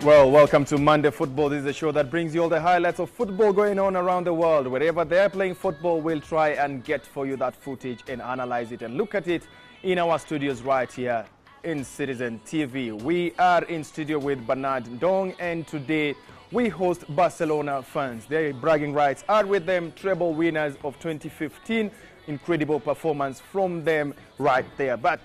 Well, welcome to Monday Football. This is a show that brings you all the highlights of football going on around the world. Wherever they're playing football, we'll try and get for you that footage and analyze it and look at it in our studios right here in Citizen TV. We are in studio with Bernard Ndong, and today we host Barcelona fans. Their bragging rights are with them, treble winners of 2015. Incredible performance from them right there. But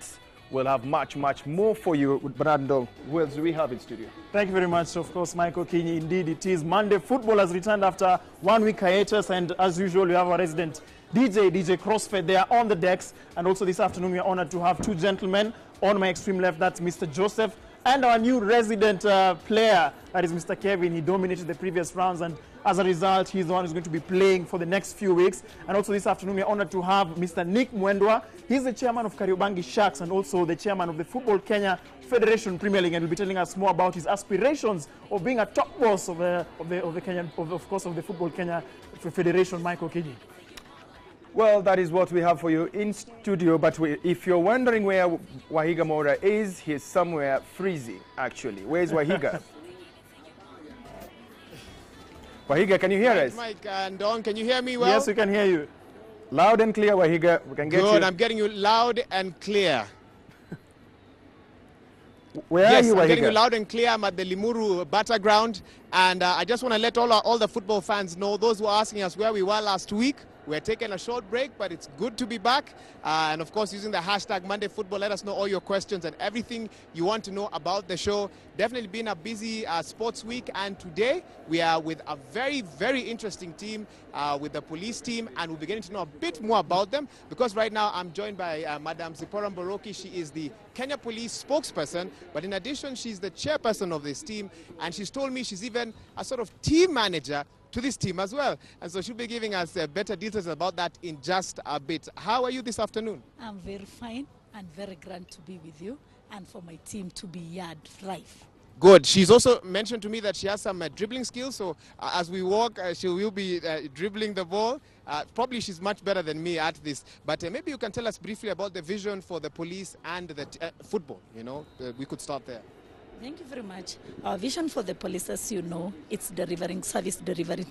we'll have much more for you with Bernard Ndong. Who else do we have in studio? Thank you very much, of course, Michael Kinyi. Indeed, it is Monday. Football has returned after 1 week hiatus, and as usual, we have our resident DJ Crossfed. They are on the decks, and also this afternoon, we are honored to have two gentlemen. On my extreme left, that's Mr. Joseph, and our new resident player, that is Mr. Kevin. He dominated the previous rounds, and as a result, he's the one who's going to be playing for the next few weeks. And also this afternoon, we're honored to have Mr. Nick Mwendwa. He's the chairman of Kariobangi Sharks and also the chairman of the Football Kenya Federation Premier League, and will be telling us more about his aspirations of being a top boss of the Kenyan, of course, of the Football Kenya Federation. Michael Kinyi. Well, that is what we have for you in studio, but if you're wondering where Wahiga Mora is, he's somewhere freezing, actually. Where's Wahiga? Wahiga, can you hear us? Mike and Don, can you hear me well? Yes, we can hear you. Loud and clear, Wahiga. We can get you. Good, I'm getting you loud and clear. Where are you, Wahiga? I'm getting you loud and clear. I'm at the Limuru Battleground, and I just want to let all the football fans know, those who are asking us where we were last week. We're taking a short break, but it's good to be back. And of course, using the hashtag Monday Football, let us know all your questions and everything you want to know about the show. Definitely been a busy sports week. And today we are with a very interesting team, with the police team. And we'll be getting to know a bit more about them, because right now I'm joined by Madam Zipporah Mboroki. She is the Kenya Police spokesperson. But in addition, she's the chairperson of this team. And she's told me she's even a sort of team manager to this team as well, and so she'll be giving us better details about that in just a bit. How are you this afternoon? I'm very fine and very glad to be with you and for my team to be yard live. Good. She's also mentioned to me that she has some dribbling skills, so as we walk, she will be dribbling the ball. Probably she's much better than me at this, but maybe you can tell us briefly about the vision for the police and the football. You know, we could start there. Thank you very much. Our vision for the police, as you know, it's delivering service to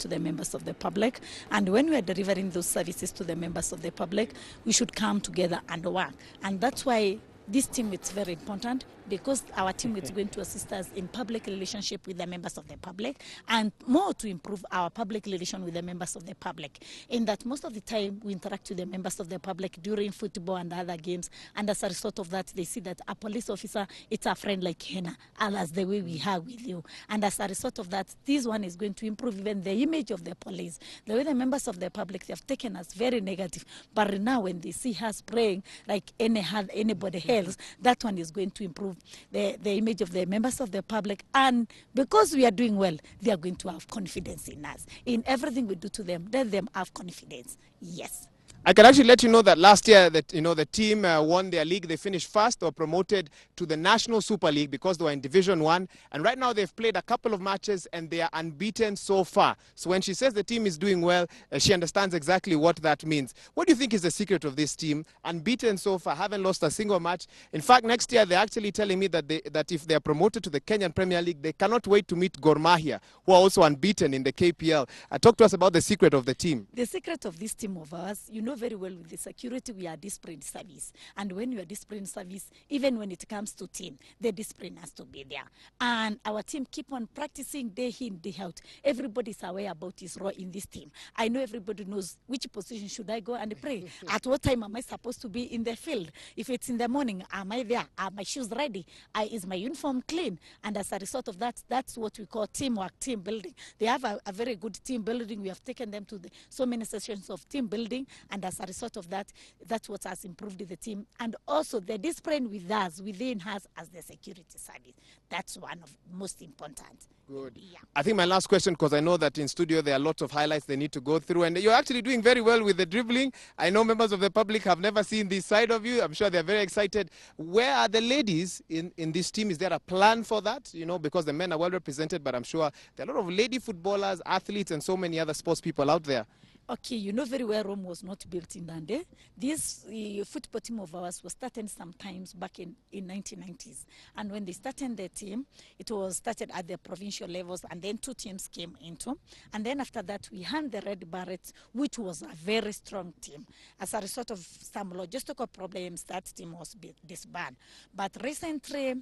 the members of the public. And when we are delivering those services to the members of the public, we should come together and work. And that's why this team is very important, because our team is going to assist us in public relationship with the members of the public, and more to improve our public relation with the members of the public. In that most of the time we interact with the members of the public during football and other games, and as a result of that, they see that a police officer, it's a friend like Hena, as the way we have with you. And as a result of that, this one is going to improve even the image of the police. The way the members of the public, they have taken us very negative, but now when they see us praying like anybody else, that one is going to improve the image of the members of the public. And because we are doing well, they are going to have confidence in us. In everything we do to them, let them have confidence. Yes. I can actually let you know that last year that the team won their league. They finished first. They were promoted to the National Super League because they were in Division 1. And right now they've played a couple of matches and they are unbeaten so far. So when she says the team is doing well, she understands exactly what that means. What do you think is the secret of this team? Unbeaten so far, haven't lost a single match. In fact, next year they're actually telling me that if they are promoted to the Kenyan Premier League, they cannot wait to meet Gor Mahia, who are also unbeaten in the KPL. Talk to us about the secret of the team. The secret of this team of ours, you know very well, with the security, we are disciplined service. And when you are disciplined service, even when it comes to team, the discipline has to be there. And our team keep on practicing day in, day out. Everybody is aware about his role in this team. I know everybody knows which position should I go and pray. At what time am I supposed to be in the field? If it's in the morning, am I there? Are my shoes ready? Is my uniform clean? And as a result of that, that's what we call teamwork, team building. They have a very good team building. We have taken them to so many sessions of team building, and as a result of that, that's what has improved the team. And also the discipline with us, within us as the security service. That's one of most important. Good. Yeah. I think my last question, because I know that in studio there are lots of highlights they need to go through, and you're actually doing very well with the dribbling. I know members of the public have never seen this side of you. I'm sure they're very excited. Where are the ladies in this team? Is there a plan for that? You know, because the men are well represented, but I'm sure there are a lot of lady footballers, athletes, and so many other sports people out there. Okay, you know very well Rome was not built in that day. This football team of ours was started sometimes back in 1990s. And when they started the team, it was started at the provincial levels, and then 2 teams came into. And then after that, we had the Red Barrets, which was a very strong team. As a result of some logistical problems, that team was disbanded. But recently,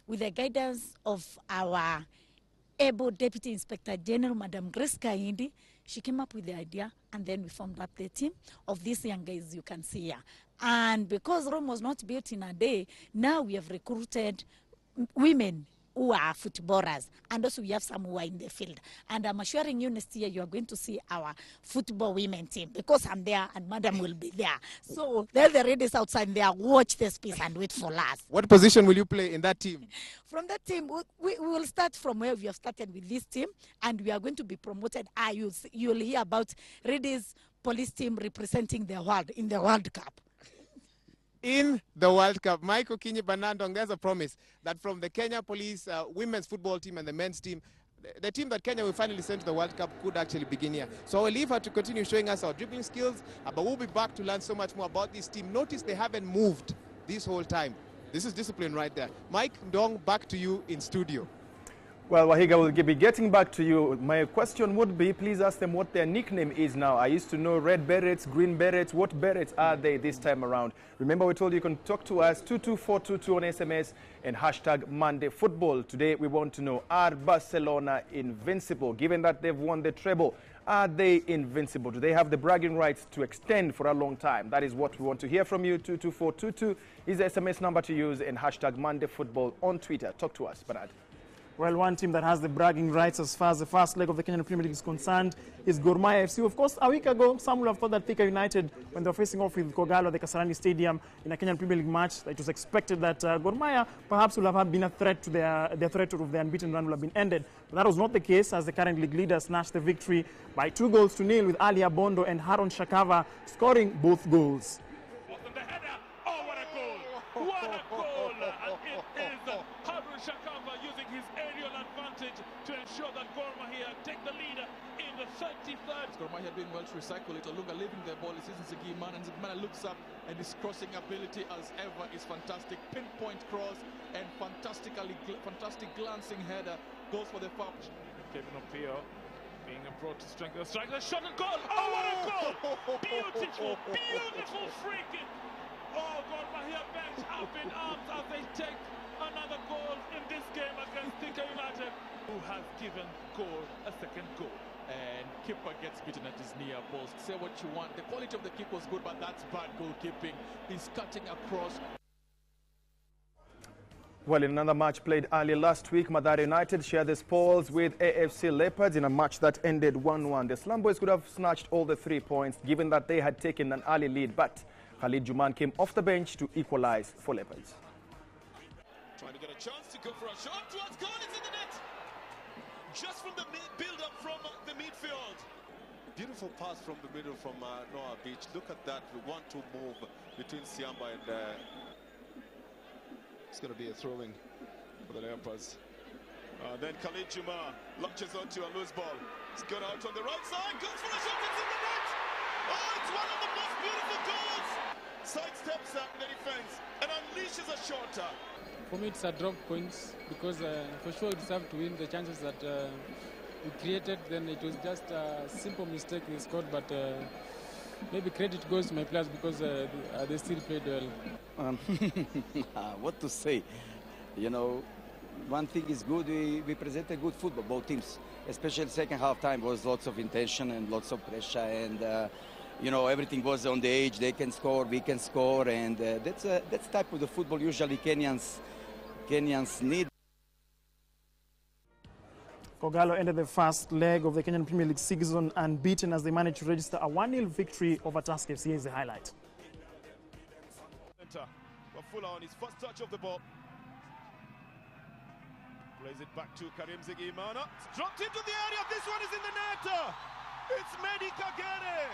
with the guidance of our able Deputy Inspector General, Madam Grace Kaindi, she came up with the idea, and then we formed up the team of these young guys you can see here. And because Rome was not built in a day, now we have recruited women who are footballers, and also we have some who are in the field. And I'm assuring you next year you are going to see our football women team, because I'm there and Madam will be there. So they're the ladies outside there, watch this piece and wait for us. What position will you play in that team? From that team, we will start from where we have started with this team, and we are going to be promoted. You'll hear about ladies police team representing the world in the World Cup. In the World Cup, Michael Kinyi Banandong, there's a promise that from the Kenya Police women's football team and the men's team, the team that Kenya will finally send to the World Cup could actually begin here. So I will leave her to continue showing us our dribbling skills, but we'll be back to learn so much more about this team. Notice they haven't moved this whole time. This is discipline right there. Mike Ndong, back to you in studio. Well, Wahiga will be getting back to you. My question would be, please ask them what their nickname is now. I used to know Red Berets, Green Berets. What Berets are they this time around? Remember, we told you can talk to us 22422 on SMS and hashtag Monday Football. Today, we want to know, are Barcelona invincible? Given that they've won the treble, are they invincible? Do they have the bragging rights to extend for a long time? That is what we want to hear from you. 22422 is the SMS number to use, and hashtag Monday Football on Twitter. Talk to us, Bernard. Well, one team that has the bragging rights as far as the first leg of the Kenyan Premier League is concerned is Gor Mahia FC. Of course, a week ago, some would have thought that Thika United, when they were facing off with Kogalo at the Kasarani Stadium in a Kenyan Premier League match, it was expected that Gor Mahia perhaps would have been a threat to their threat of the unbeaten run would have been ended. But that was not the case, as the current league leader snatched the victory by 2-0 with Ali Abondo and Haron Shakava scoring both goals. The header. Oh, what a goal! What a goal! And it is Haron Shakava using his aerial advantage to ensure that Gor Mahia take the lead in the 33rd. Gor Mahia doing well to recycle it. Olunga leaving the ball. It isn't Zigimana, and Zigimana looks up, and his crossing ability, as ever, is fantastic. Pinpoint cross and fantastic glancing header goes for the foul. Kevin Opio being brought to strength. The striker, shot and goal! Oh, what a goal! Beautiful, beautiful free kick. Oh, Gor Mahia bench up in arms as they take another goal in this game against Thika United, who has given Gor a second goal. And keeper gets beaten at his near post. Say what you want. The quality of the kick was good, but that's bad goalkeeping. He's cutting across. Well, in another match played earlier last week, Mathare United shared the spoils with AFC Leopards in a match that ended 1-1. The Slumboys could have snatched all the 3 points, given that they had taken an early lead, but Khalid Juman came off the bench to equalize for Leopards. Trying to get a chance to go for a shot towards goal. It's in the net. Just from the build-up from the midfield. Beautiful pass from the middle from Noah Beach. Look at that 1-2 move between Siamba and... it's going to be a throw-in for the Leopards. Then Khalid Juma launches onto a loose ball. It's got out on the right side. Goes for a shot. It's in the net. Oh, it's one of the most beautiful goals. Sidesteps the defense and unleashes a shorter. For me, it's a drop points because for sure it's have to win. The chances that we created, then it was just a simple mistake we scored, but maybe credit goes to my players because they still played well. What to say? You know, one thing is good, we presented good football, both teams. Especially second half time was lots of intention and lots of pressure, and you know, everything was on the edge. They can score, we can score, and that's type of the football usually Kenyans need. Kogalo ended the first leg of the Kenyan Premier League season unbeaten as they managed to register a 1-0 victory over Tusker FC. Here's the highlight. Wafula on his first touch of the ball. Plays it back to Karim Zigimana. It's dropped into the area. This one is in the net. It's Medi Kagere.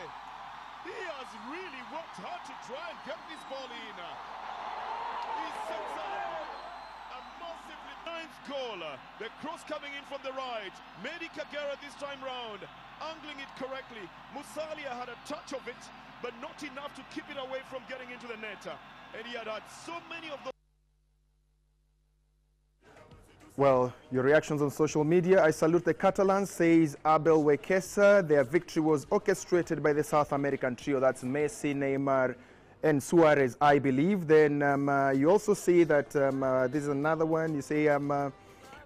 He has really worked hard to try and get this ball in. He sets up a massively ninth goal. The cross coming in from the right. Medi Kagere this time round, angling it correctly. Musalia had a touch of it, but not enough to keep it away from getting into the net. And he had so many of those. Well, your reactions on social media. I salute the Catalans, says Abel Wekesa. Their victory was orchestrated by the South American trio. That's Messi, Neymar, and Suarez, I believe. Then you also say that this is another one. You say,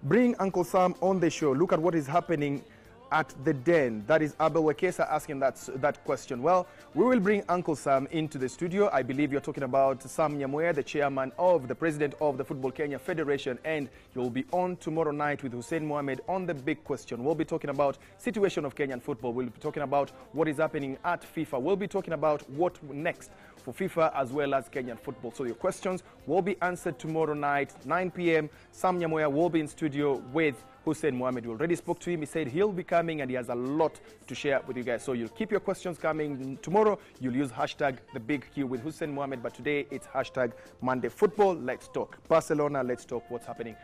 bring Uncle Sam on the show. Look at what is happening at the Den. That is Abel Wekesa asking that question. Well, we will bring Uncle Sam into the studio. I believe you're talking about Sam Nyamweya, the chairman of the president of the Football Kenya Federation, and you'll be on tomorrow night with Hussein Mohamed on the big question. We'll be talking about situation of Kenyan football. We'll be talking about what is happening at FIFA. We'll be talking about what next for FIFA as well as Kenyan football. So your questions will be answered tomorrow night, 9 p.m. Sam Nyamweya will be in studio with Hussein Mohamed. We already spoke to him. He said he'll be coming and he has a lot to share with you guys. So you'll keep your questions coming. Tomorrow, you'll use hashtag the big Q with Hussein Mohamed. But today, it's hashtag Monday Football. Let's talk Barcelona. Let's talk what's happening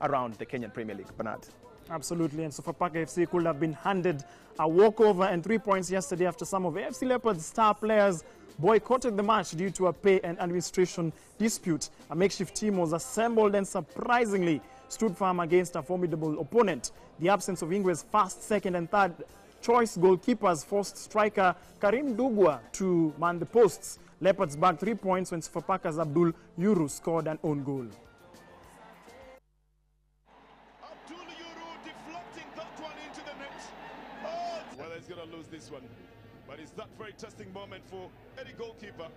around the Kenyan Premier League. Bernard. Absolutely. And Sofapaka FC could have been handed a walkover and 3 points yesterday after some of AFC Leopards' star players boycotted the match due to a pay and administration dispute. A makeshift team was assembled and surprisingly stood firm against a formidable opponent. The absence of Ingwe's first, second and third choice goalkeepers forced striker Karim Dugwa to man the posts. Leopards bagged 3 points when Sofapaka's Abdul Yuru scored an own goal. Abdul Yuru deflecting that one into the net. Oh, well, he's going to lose this one. But it's that very testing moment for any goalkeeper.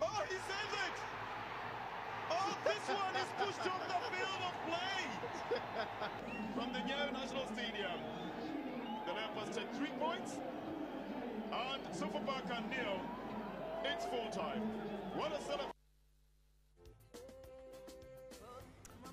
Oh, he saves it! Oh, this one is pushed off the field of play from the Nyayo National Stadium. The Leopards take 3 points and Sofapaka nil. It's full time. What a celebration.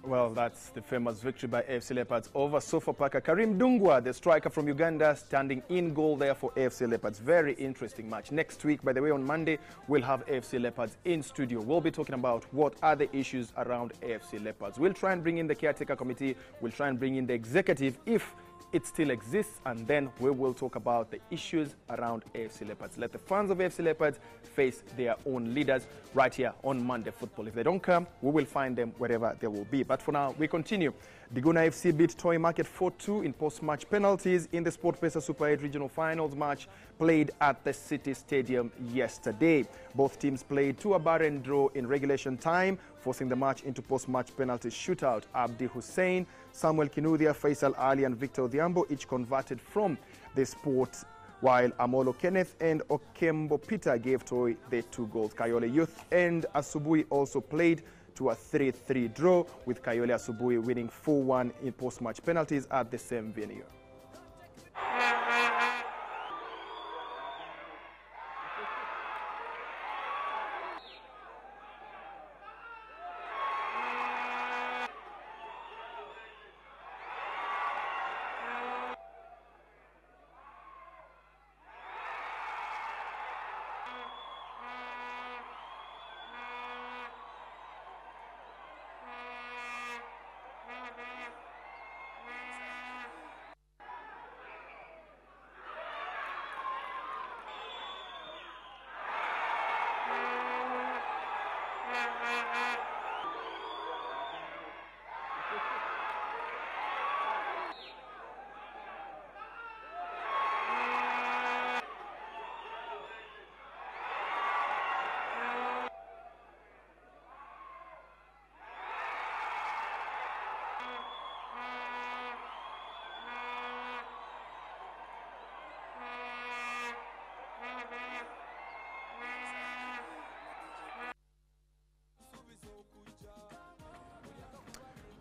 Well, that's the famous victory by AFC Leopards over Sofapaka. Karim Dungwa, the striker from Uganda, standing in goal there for AFC Leopards. Very interesting match. Next week, by the way, on Monday, we'll have AFC Leopards in studio. We'll be talking about what are the issues around AFC Leopards. We'll try and bring in the caretaker committee. We'll try and bring in the executive if it still exists, and then we will talk about the issues around AFC Leopards. Let the fans of AFC Leopards face their own leaders right here on Monday Football. If they don't come, we will find them wherever they will be. But for now, we continue. Diguna FC beat Toy Market 4-2 in post-match penalties in the SportPesa Super 8 Regional Finals match played at the City Stadium yesterday. Both teams played to a barren draw in regulation time, forcing the match into post-match penalty shootout. Abdi Hussein, Samuel Kinuthia, Faisal Ali and Victor Odhiambo each converted from the sport, while Amolo Kenneth and Okembo Peter gave Toy the 2 goals. Kayole Youth and Asubui also played to a 3-3 draw, with Kayole Asubui winning 4-1 in post-match penalties at the same venue.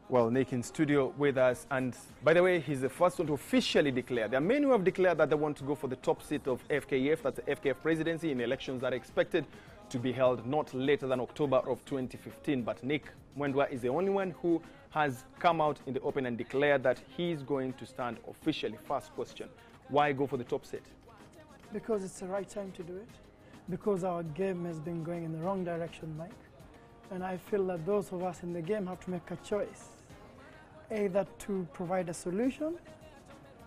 Well, Nick in studio with us, and by the way, he's the first one to officially declare. There are many who have declared that they want to go for the top seat of FKF, that's the FKF presidency, in elections that are expected to be held not later than October of 2015. But Nick Mwendwa is the only one who has come out in the open and declared that he's going to stand officially. First question, why go for the top seat? Because it's the right time to do it. Because our game has been going in the wrong direction, Mike. And I feel that those of us in the game have to make a choice, either to provide a solution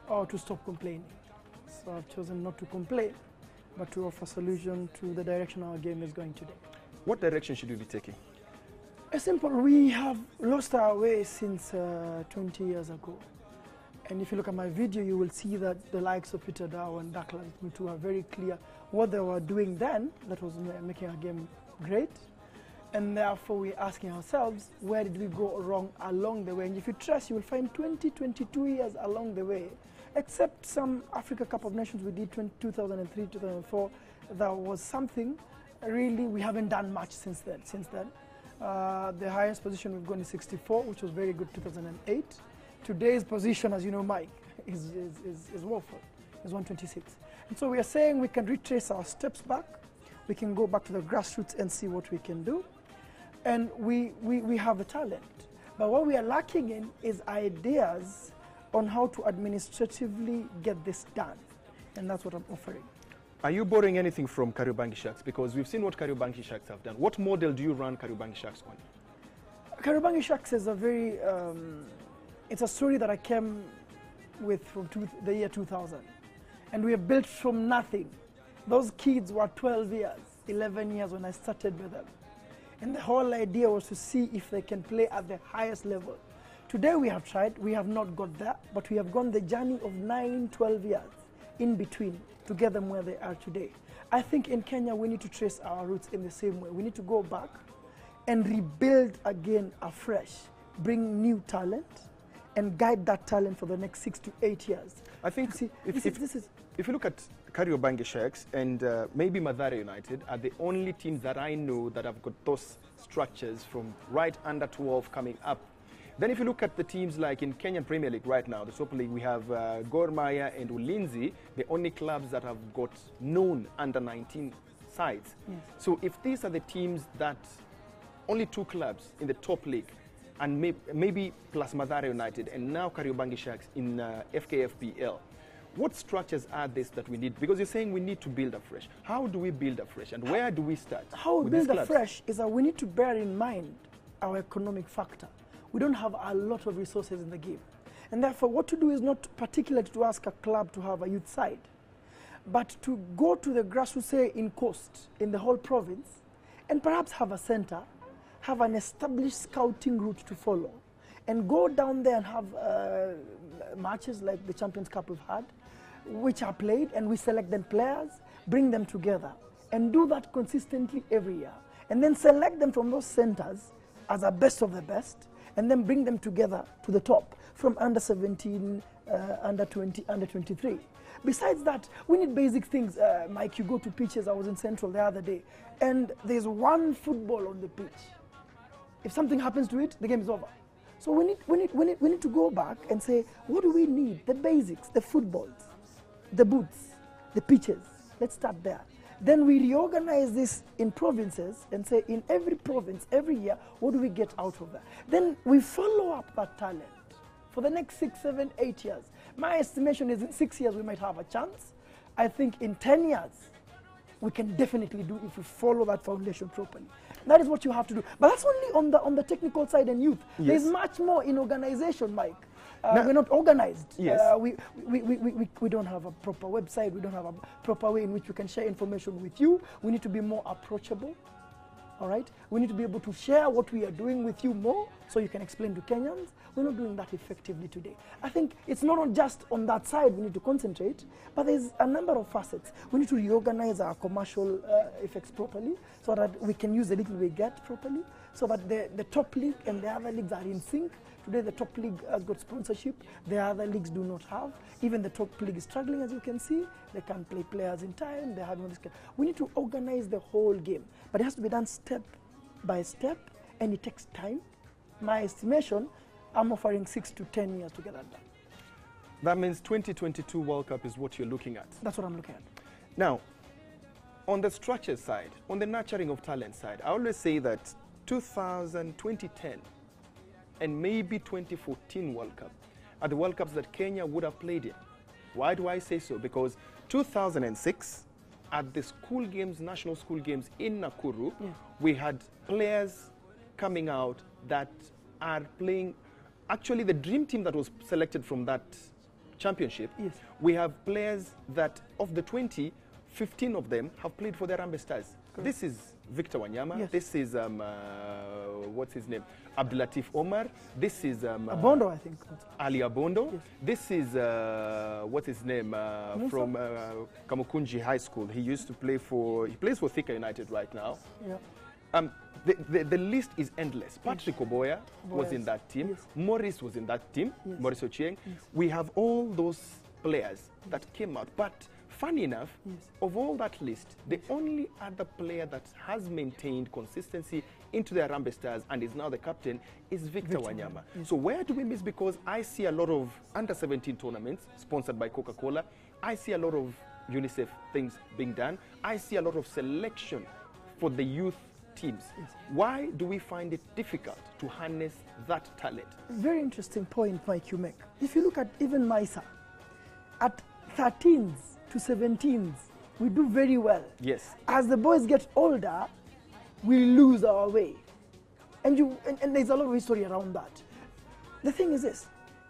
or to stop complaining. So I've chosen not to complain, but to offer solution to the direction our game is going today. What direction should we be taking? It's simple. We have lost our way since 20 years ago. And if you look at my video, you will see that the likes of Peter Dow and Douglas Mutu are very clear what they were doing then that was making our game great. And therefore, we're asking ourselves, where did we go wrong along the way? And if you trace, you will find 20, 22 years along the way, except some Africa Cup of Nations we did 2003, 2004. There was something. Really, we haven't done much since then. The highest position we've gone is 64, which was very good 2008. Today's position, as you know, Mike, is woeful. It's 126. And so we are saying we can retrace our steps back. We can go back to the grassroots and see what we can do. And we have the talent. But what we are lacking in is ideas on how to administratively get this done. And that's what I'm offering. Are you borrowing anything from Kariobangi Sharks? Because we've seen what Kariobangi Sharks have done. What model do you run Kariobangi Sharks on? Kariobangi Sharks is a very, it's a story that I came with from the year 2000. And we are built from nothing. Those kids were 12 years, 11 years when I started with them. And the whole idea was to see if they can play at the highest level. Today we have tried, we have not got there, but we have gone the journey of 9, 12 years in between to get them where they are today. I think in Kenya we need to trace our roots in the same way. We need to go back and rebuild again afresh, bring new talent, and guide that talent for the next 6 to 8 years. I think if you look at Kariobangi Sharks and maybe Mathare United are the only teams that I know that have got those structures from right under 12 coming up. Then if you look at the teams like in Kenyan Premier League right now, the Super League, we have Gor Mahia and Ulinzi, the only clubs that have got known under 19 sides. Yes. So if these are the teams that, only 2 clubs in the top league, and maybe plus Mathare United, and now Kariobangi Sharks in FKFPL, what structures are this that we need? Because you're saying we need to build afresh. How do we build afresh, and where do we start? How we build afresh is that we need to bear in mind our economic factor. We don't have a lot of resources in the game. And therefore, what to do is not particularly to ask a club to have a youth side, but to go to the grassroots, say in Coast, in the whole province, and perhaps have a center, have an established scouting route to follow, and go down there and have matches like the Champions Cup we've had, which are played, and we select them players, bring them together, and do that consistently every year. And then select them from those centers as a best of the best, and then bring them together to the top from under 17, under 20, under 23. Besides that, we need basic things. Mike, you go to pitches. I was in Central the other day, and there's one football on the pitch. If something happens to it, the game is over. So we need to go back and say, what do we need? The basics, the footballs, the boots, the pitches. Let's start there. Then we reorganize this in provinces and say in every province, every year, what do we get out of that? Then we follow up that talent for the next 6, 7, 8 years. My estimation is in 6 years we might have a chance. I think in 10 years we can definitely do if we follow that foundation properly. That is what you have to do. But that's only on the technical side and youth. Yes. There's much more in organization, Mike. We're not organized. Yes. We don't have a proper website. We don't have a proper way in which we can share information with you. We need to be more approachable. All right? We need to be able to share what we are doing with you more so you can explain to Kenyans. We're not doing that effectively today. I think it's not just on that side we need to concentrate, but there's a number of facets. We need to reorganize our commercial effects properly so that we can use the little we get properly, so that the top league and the other leagues are in sync. Today the top league has got sponsorship, the other leagues do not have. Even the top league is struggling, as you can see. They can't play players in time, they're having all this. We need to organize the whole game, but it has to be done step by step, and it takes time. My estimation, I'm offering 6 to 10 years to get that done. That means 2022 World Cup is what you're looking at. That's what I'm looking at. Now, on the structure side, on the nurturing of talent side, I always say that 2010 and maybe 2014 World Cup are the World Cups that Kenya would have played in. Why do I say so? Because 2006, at the school games, national school games in Nakuru, we had players coming out that are playing. Actually, the dream team that was selected from that championship, Yes. we have players that of the 20, 15 of them have played for the Harambee Stars. This is Victor Wanyama. Yes. This is, what's his name? Abdulatif Omar. This is Abondo, I think. Ali Abondo. Yes. This is, what's his name? From Kamukunji High School. He used to play for, he plays for Thika United right now. Yeah. The list is endless. Patrick Oboya was in that team. Yes. Morris was in that team. Yes. Morris Ochieng. Yes. We have all those players that came out. But funny enough, Yes. of all that list, the only other player that has maintained consistency into the Harambee Stars and is now the captain is Victor Wanyama. Yes. So where do we miss? Because I see a lot of under-17 tournaments sponsored by Coca-Cola. I see a lot of UNICEF things being done. I see a lot of selection for the youth teams. Yes. Why do we find it difficult to harness that talent? Very interesting point, Mike, you make. If you look at even MISA, at 13s to 17s, we do very well. Yes. As the boys get older, we lose our way. And there's a lot of history around that. The thing is this,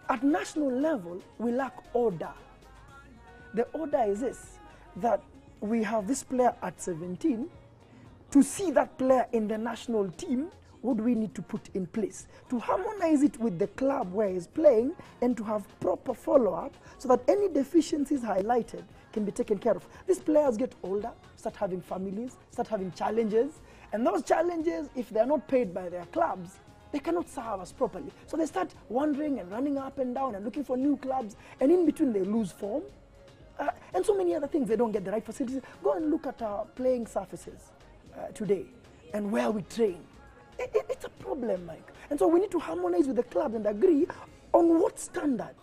at national level, we lack order. The order is this, that we have this player at 17. To see that player in the national team, what do we need to put in place? To harmonize it with the club where he's playing and to have proper follow-up so that any deficiencies highlighted can be taken care of. These players get older, start having families, start having challenges, and those challenges, if they're not paid by their clubs, they cannot serve us properly. So they start wandering and running up and down and looking for new clubs, and in between they lose form. And so many other things, they don't get the right facilities. Go and look at our playing surfaces today and where we train. It's a problem, Mike. And so we need to harmonize with the clubs and agree on what standard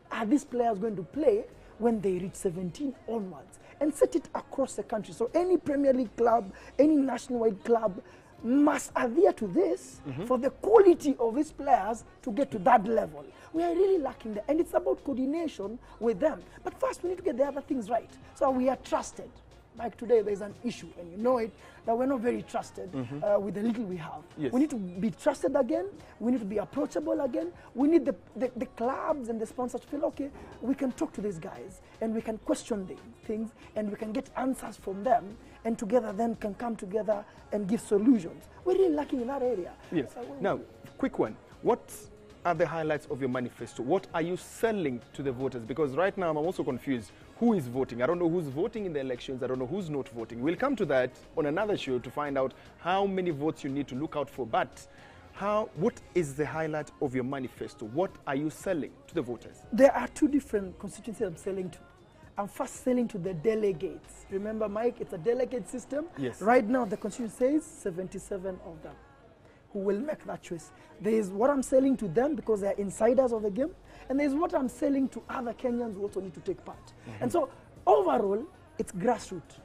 are these players going to play when they reach 17 onwards, and set it across the country. So any Premier League club, any nationwide club must adhere to this for the quality of these players to get to that level. We are really lacking that, and it's about coordination with them. But first, we need to get the other things right, so we are trusted. Like today, there's an issue, and you know it, that we're not very trusted with the little we have. Yes. We need to be trusted again. We need to be approachable again. We need the clubs and the sponsors to feel, okay, we can talk to these guys, and we can question things, and we can get answers from them, and together then can come together and give solutions. We're really lacking in that area. Yes. Now, quick one. What are the highlights of your manifesto? What are you selling to the voters? Because right now I'm also confused. Who is voting? I don't know who's voting in the elections. I don't know who's not voting. We'll come to that on another show to find out how many votes you need to look out for. But what is the highlight of your manifesto? What are you selling to the voters? There are two different constituencies I'm selling to. I'm first selling to the delegates. Remember, Mike, it's a delegate system. Yes. Right now, the constitution says 77 of them who will make that choice. There is what I'm selling to them because they're insiders of the game, and there's what I'm selling to other Kenyans who also need to take part. And so, overall, it's grassroots.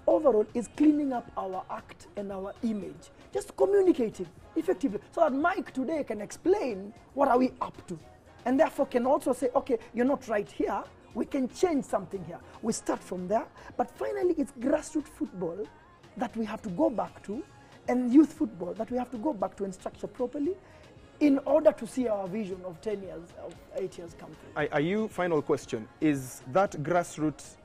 Overall, it's cleaning up our act and our image, just communicating effectively, so that Mike today can explain what are we up to, and therefore can also say, okay, you're not right here, we can change something here. We start from there, but finally it's grassroots football that we have to go back to, and youth football that we have to go back to and structure properly in order to see our vision of 10 years, of 8 years come through. Are you, final question, is that grassroots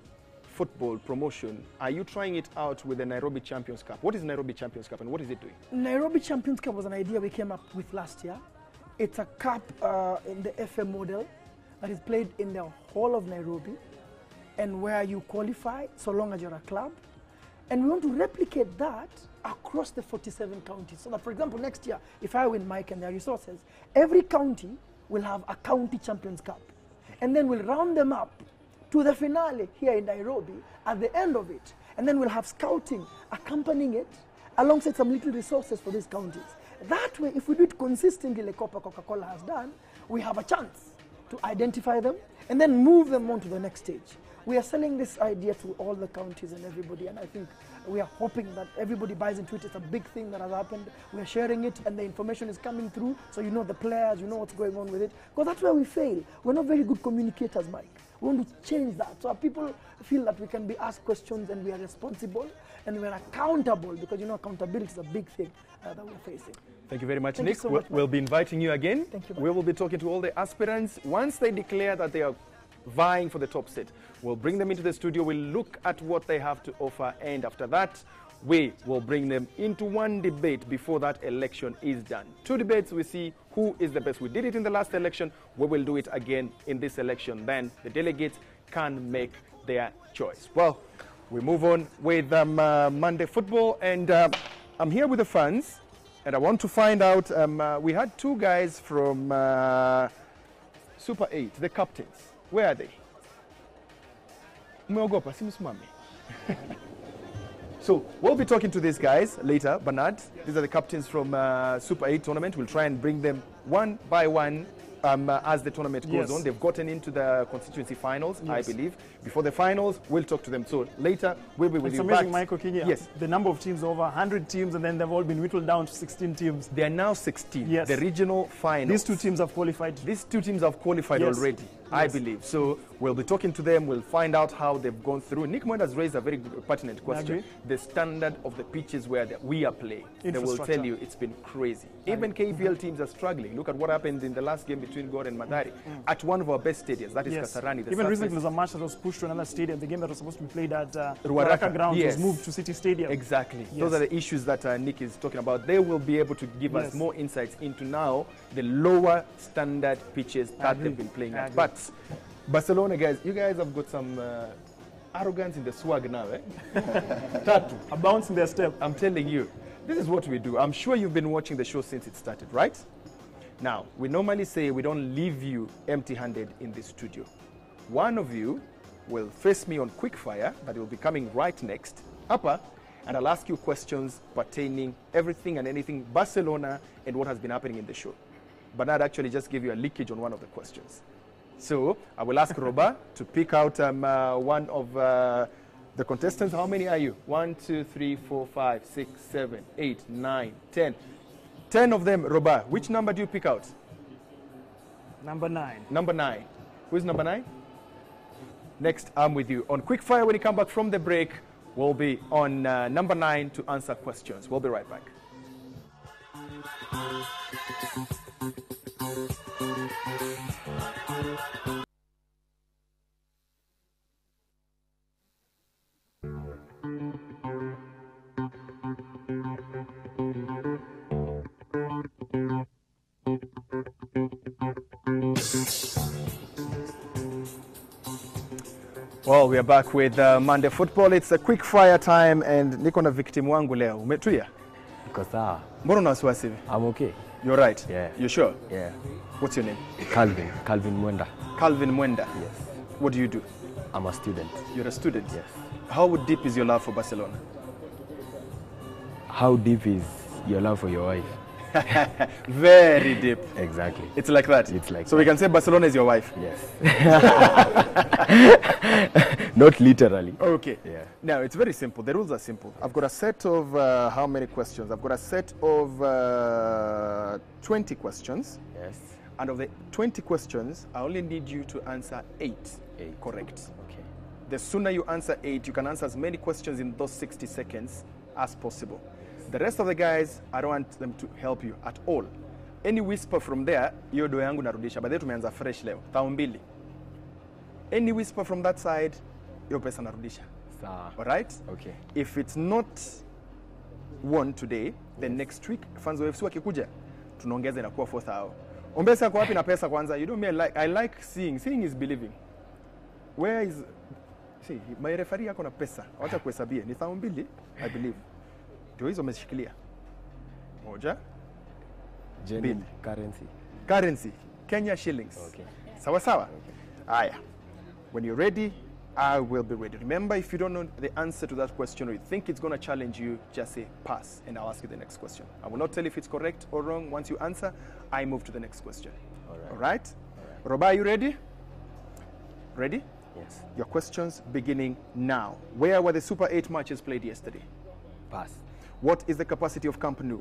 football promotion, are you trying it out with the Nairobi Champions Cup? What is Nairobi Champions Cup and what is it doing? Nairobi Champions Cup was an idea we came up with last year. It's a cup in the FM model that is played in the whole of Nairobi, and where you qualify so long as you're a club. And we want to replicate that across the 47 counties. So that, for example, next year, if I win Mike and their resources, every county will have a county Champions Cup. And then we'll round them up to the finale here in Nairobi at the end of it. And then we'll have scouting accompanying it alongside some little resources for these counties. That way, if we do it consistently like Coca-Cola has done, we have a chance to identify them and then move them on to the next stage. We are selling this idea to all the counties and everybody, and I think we are hoping that everybody buys into it. It's a big thing that has happened. We are sharing it, and the information is coming through, so you know the players, you know what's going on with it. Because that's where we fail. We're not very good communicators, Mike. We want to change that, so people feel that we can be asked questions and we are responsible and we are accountable, because you know accountability is a big thing that we're facing. Thank you very much, Thank Nick. you so much, We'll be inviting you again. Thank you, we will be talking to all the aspirants. Once they declare that they are vying for the top seat. We'll bring them into the studio, we'll look at what they have to offer, and after that, we will bring them into one debate before that election is done. 2 debates, we see who is the best. We did it in the last election, we will do it again in this election. Then the delegates can make their choice. Well, we move on with Monday football, and I'm here with the fans, and I want to find out, we had 2 guys from Super 8, the captains. Where are they? Umeogopa, simsimame. So we'll be talking to these guys later, Bernard. These are the captains from Super 8 tournament. We'll try and bring them one by one as the tournament goes on. They've gotten into the constituency finals, I believe. Before the finals, we'll talk to them. So later, we'll be with you. It's amazing, Michael Kinyi. Yes. The number of teams, over 100 teams, and then they've all been whittled down to 16 teams. They are now 16. Yes. The regional finals. These 2 teams have qualified. These 2 teams have qualified already, I believe. So we'll be talking to them. We'll find out how they've gone through. Nick Mwenda has raised a very pertinent question. The standard of the pitches where we are playing. They will tell you it's been crazy. Even KPL teams are struggling. Look at what happened in the last game between Gor and Mathare at one of our best stadiums. That is Kasarani. Even recently, there was a match that was pushed to another stadium. The game that was supposed to be played at Ruaraka Grounds was moved to City Stadium. Exactly. Those are the issues that Nick is talking about. They will be able to give us more insights into now the lower standard pitches that they've been playing at. But Barcelona, guys, you guys have got some arrogance in the swag now, eh? Tatu. A bounce in their step. I'm telling you, this is what we do. I'm sure you've been watching the show since it started, right? Now, we normally say we don't leave you empty-handed in the studio. One of you will face me on quickfire, that will be coming right next, Upper, and I'll ask you questions pertaining everything and anything Barcelona and what has been happening in the show. Bernard actually just gave you a leakage on one of the questions. So I will ask Roba to pick out one of the contestants. How many are you? 1, 2, 3, 4, 5, 6, 7, 8, 9, 10. 10 of them, Roba. Which number do you pick out? Number 9. Number 9. Who's number 9? Next, I'm with you. On Quickfire, when you come back from the break, we'll be on number 9 to answer questions. We'll be right back. Well, we are back with Monday Football. It's a quick fire time and niko na victim wangu leo. Umetulia? Niko sawa. Mbona una wasiwasi hivi? I'm okay. You're right? Yeah. You sure? Yeah. What's your name? Calvin Mwenda. Calvin Mwenda? Yes. What do you do? I'm a student. You're a student? Yes. How deep is your love for Barcelona? How deep is your love for your wife? Very deep. Exactly. It's like that? It's like so that. We can say Barcelona is your wife? Yes. Not literally. Okay. Yeah. Now, it's very simple. The rules are simple. I've got a set of how many questions? I've got a set of 20 questions. Yes. And of the 20 questions, I only need you to answer 8 correct. Okay. The sooner you answer 8, you can answer as many questions in those 60 seconds as possible. The rest of the guys, I don't want them to help you at all. Any whisper from there, hiyo do yangu narudisha. By the way, tumeanza fresh leo. 2,000. Any whisper from that side, hiyo pesa narudisha. All right? Okay. If it's not won today, then next week, fans wa FC wakikuja, tunaongeza inakuwa 4,000. Ombesa kwa wapi na pesa kwanza? You know me, I like seeing. Seeing is believing. Where is... See, my referee yako na pesa. Wacha kuhesabia. Ni 2,000, I believe. Ndio hizo umeshikilia. Moja. Jenny, currency. Currency. Kenya shillings. Okay. Sawa sawa? Aya. When you're ready, I will be ready. Remember, if you don't know the answer to that question or you think it's going to challenge you, just say pass and I'll ask you the next question. I will not tell if it's correct or wrong. Once you answer, I move to the next question. All right. All right? Roba, are you ready? Ready? Yes. Your questions beginning now. Where were the Super 8 matches played yesterday? Pass. What is the capacity of Camp Nou?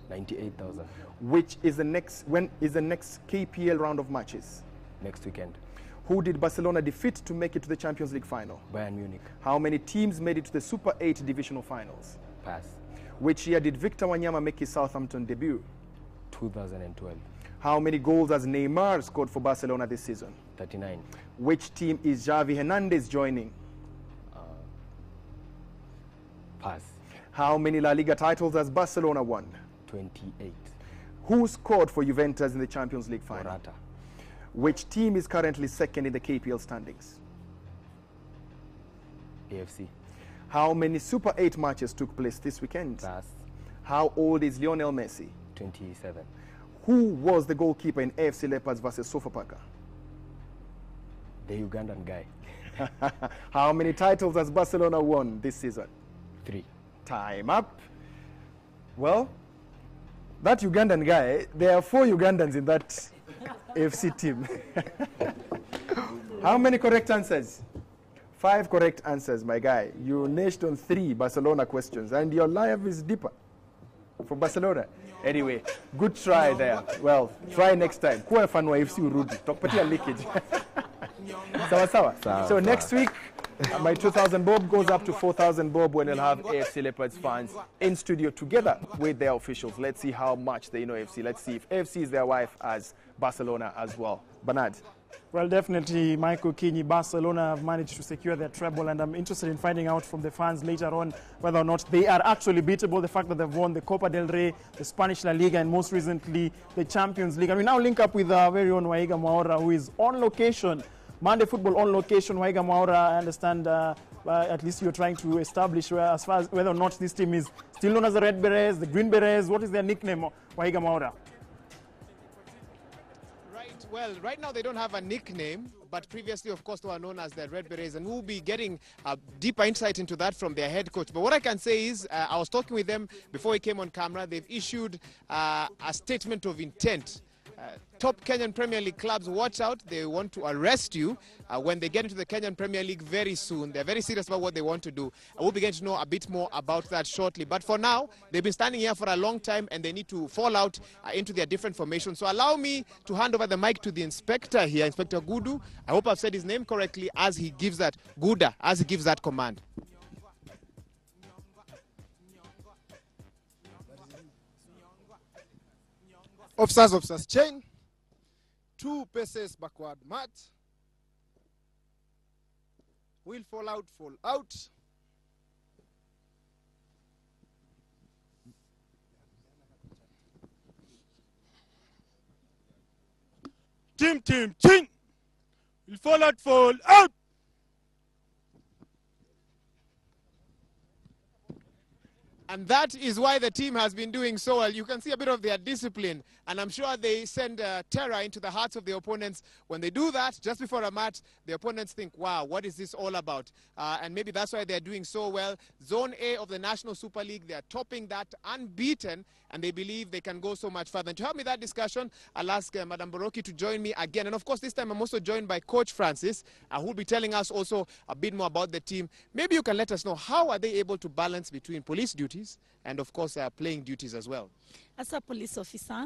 98,000. Which is the next, when is the next KPL round of matches? Next weekend. Who did Barcelona defeat to make it to the Champions League final? Bayern Munich. How many teams made it to the Super 8 divisional finals? Pass. Which year did Victor Wanyama make his Southampton debut? 2012. How many goals has Neymar scored for Barcelona this season? 39. Which team is Xavi Hernandez joining? Pass. How many La Liga titles has Barcelona won? 28. Who scored for Juventus in the Champions League final? Morata. Which team is currently second in the KPL standings? AFC. How many Super 8 matches took place this weekend? Pass. How old is Lionel Messi? 27. Who was the goalkeeper in AFC Leopards versus Sofapaka? The Ugandan guy. How many titles has Barcelona won this season? 3. Time up. Well, that Ugandan guy, there are 4 Ugandans in that AFC team. How many correct answers? 5 correct answers, my guy. You niched on 3 Barcelona questions, and your life is deeper for Barcelona. Anyway, good try there. Well, try next time. Kuwa fan wa FC urudi. Tukupatia leakage. Sawa sawa. So next week, my 2,000 bob goes up to 4,000 bob when we'll have AFC Leopards fans in studio together with their officials. Let's see how much they know AFC. Let's see if AFC is their wife as Barcelona as well. Bernard. Well, definitely, Michael Kinyi, Barcelona have managed to secure their treble, and I'm interested in finding out from the fans later on whether or not they are actually beatable. The fact that they've won the Copa del Rey, the Spanish La Liga, and most recently the Champions League. And we now link up with our very own Waiga Mwaura, who is on location. Monday Football on location. Waiga Mwaura, I understand at least you're trying to establish as far as whether or not this team is still known as the Red Berets, the Green Berets. What is their nickname, Waiga Mwaura? Well, right now they don't have a nickname, but previously, of course, they were known as the Red Berets, and we'll be getting deeper insight into that from their head coach. But what I can say is, I was talking with them before he came on camera. They've issued a statement of intent. Top Kenyan Premier League clubs, watch out. They want to arrest you when they get into the Kenyan Premier League very soon. They're very serious about what they want to do. We'll begin to know a bit more about that shortly. But for now, they've been standing here for a long time and they need to fall out into their different formations. So allow me to hand over the mic to the inspector here, Inspector Gudu. I hope I've said his name correctly as he gives that, Guda, as he gives that command. Officers, chain. 2 paces backward, mat. Will fall out, fall out. Team, chain. Will fall out, fall out. And that is why the team has been doing so well. You can see a bit of their discipline, and I'm sure they send terror into the hearts of the opponents. When they do that, just before a match, the opponents think, wow, what is this all about? And maybe that's why they're doing so well. Zone A of the National Super League, they're topping that unbeaten, and they believe they can go so much further. And to help me that discussion, I'll ask Madam Boroki to join me again. And of course, this time I'm also joined by Coach Francis, who will be telling us also a bit more about the team. Maybe you can let us know, how are they able to balance between police duties and of course playing duties as well? As a police officer,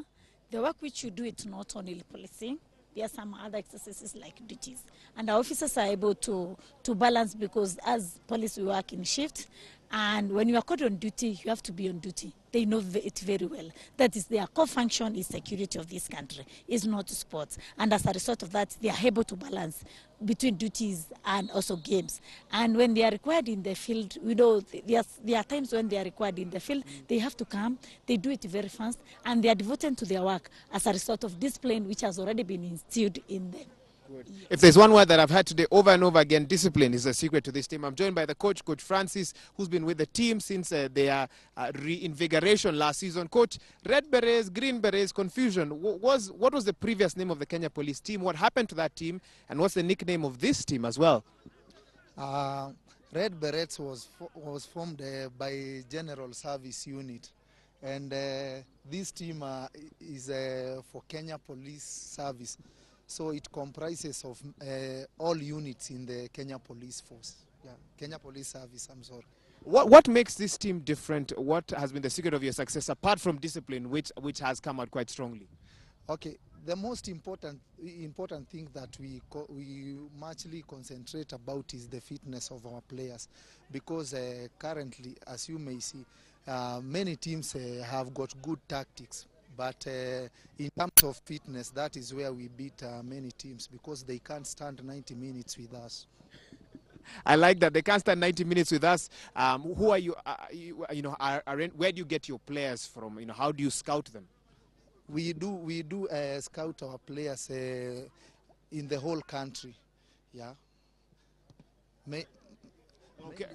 the work which you do, it's not only policing. There are some other exercises like duties. And our officers are able to balance, because as police we work in shift, and when you are called on duty, you have to be on duty. They know it very well. That is their core function is security of this country, is not sports. And as a result of that, they are able to balance between duties and also games. And when they are required in the field, we know there are times when they are required in the field, they have to come, they do it very fast, and they are devoted to their work as a result of discipline which has already been instilled in them. Good. If there's one word that I've heard today over and over again, discipline is the secret to this team. I'm joined by the coach, Coach Francis, who's been with the team since their reinvigoration last season. Coach, Red Berets, Green Berets, confusion. What was the previous name of the Kenya Police team? What happened to that team? And what's the nickname of this team as well? Red Berets was formed by General Service Unit. And this team is for Kenya Police Service. So it comprises of all units in the Kenya Police Force. Yeah, Kenya Police Service, I'm sorry. What makes this team different? What has been the secret of your success, apart from discipline, which has come out quite strongly? Okay, the most important thing that we muchly concentrate about is the fitness of our players. Because currently, as you may see, many teams have got good tactics, But in terms of fitness, that is where we beat many teams, because they can't stand 90 minutes with us. I like that. They can't stand 90 minutes with us. Who are you? Where do you get your players from? How do you scout them? We do scout our players in the whole country. Yeah. Okay.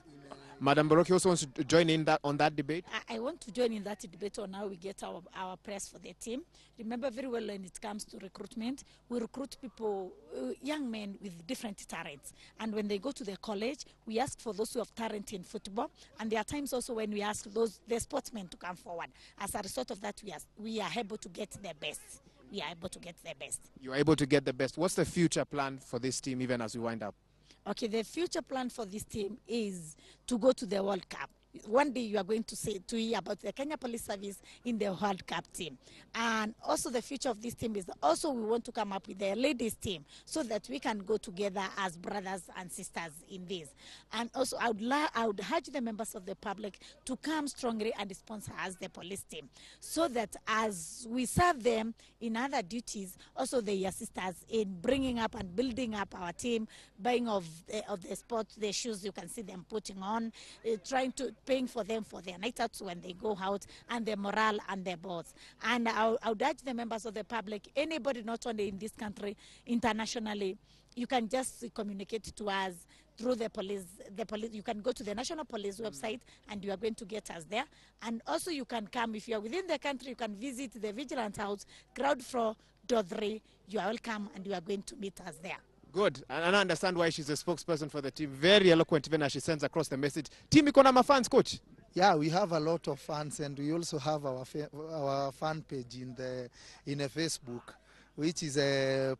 Madam Boroki also wants to join in on that debate. I want to join in that debate on how we get our players for the team. Remember very well, when it comes to recruitment, we recruit people, young men with different talents. And when they go to the college, we ask for those who have talent in football. And there are times also when we ask the sportsmen to come forward. As a result of that, we are able to get the best. We are able to get the best. You are able to get the best. What's the future plan for this team, even as we wind up? Okay, the future plan for this team is to go to the World Cup. One day you are going to hear about the Kenya Police Service in the World Cup team. And also the future of this team is also we want to come up with a ladies team so that we can go together as brothers and sisters in this. And also I would urge the members of the public to come strongly and sponsor us the police team, so that as we serve them in other duties, also they assist us in bringing up and building up our team, buying of the sports, the shoes you can see them putting on, paying for them for their night outs when they go out, and their morale and their boards. And I would urge the members of the public, anybody not only in this country, internationally, you can just communicate to us through the police. You can go to the National Police website and you are going to get us there. And also you can come, if you are within the country, you can visit the Vigilant House, ground floor, door 3. You are welcome and you are going to meet us there. Good. And I understand why she's a spokesperson for the team. Very eloquent even as she sends across the message. Team iko na fans, coach? Yeah, we have a lot of fans, and we also have our fan page in a Facebook, which is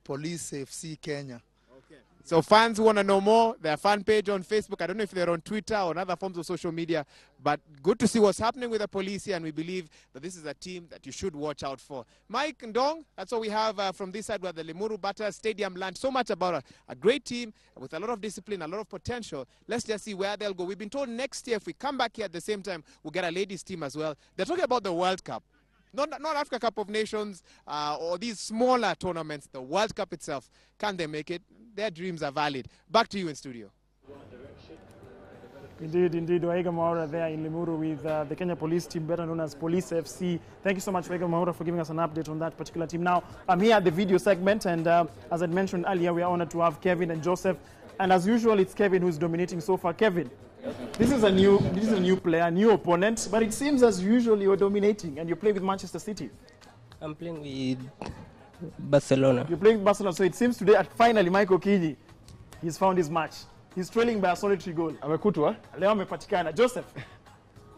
Police FC Kenya. Okay. So fans who want to know more, their fan page on Facebook. I don't know if they're on Twitter or other forms of social media, but good to see what's happening with the police here, and we believe that this is a team that you should watch out for. Mike Ndong, that's all we have from this side where the Limuru Bata Stadium land. So much about a great team with a lot of discipline, a lot of potential. Let's just see where they'll go. We've been told next year, if we come back here at the same time, we'll get a ladies team as well. They're talking about the World Cup. Not Africa Cup of Nations or these smaller tournaments, the World Cup itself. Can they make it? Their dreams are valid. Back to you in studio. Indeed. Waiga Mwaura there in Limuru with the Kenya Police team, better known as Police FC. Thank you so much, Waiga Mwaura, for giving us an update on that particular team. Now, I'm here at the video segment, and as I mentioned earlier, we are honored to have Kevin and Joseph. And as usual, it's Kevin who's dominating so far. Kevin, this is a new player, new opponent, but it seems as usual you're dominating, and you play with Manchester City. I'm playing with Barcelona. You're playing with Barcelona, so it seems today, finally, Michael Kinyi, he's found his match. He's trailing by a solitary goal. Amekutwa? Leo amepatikana. Joseph,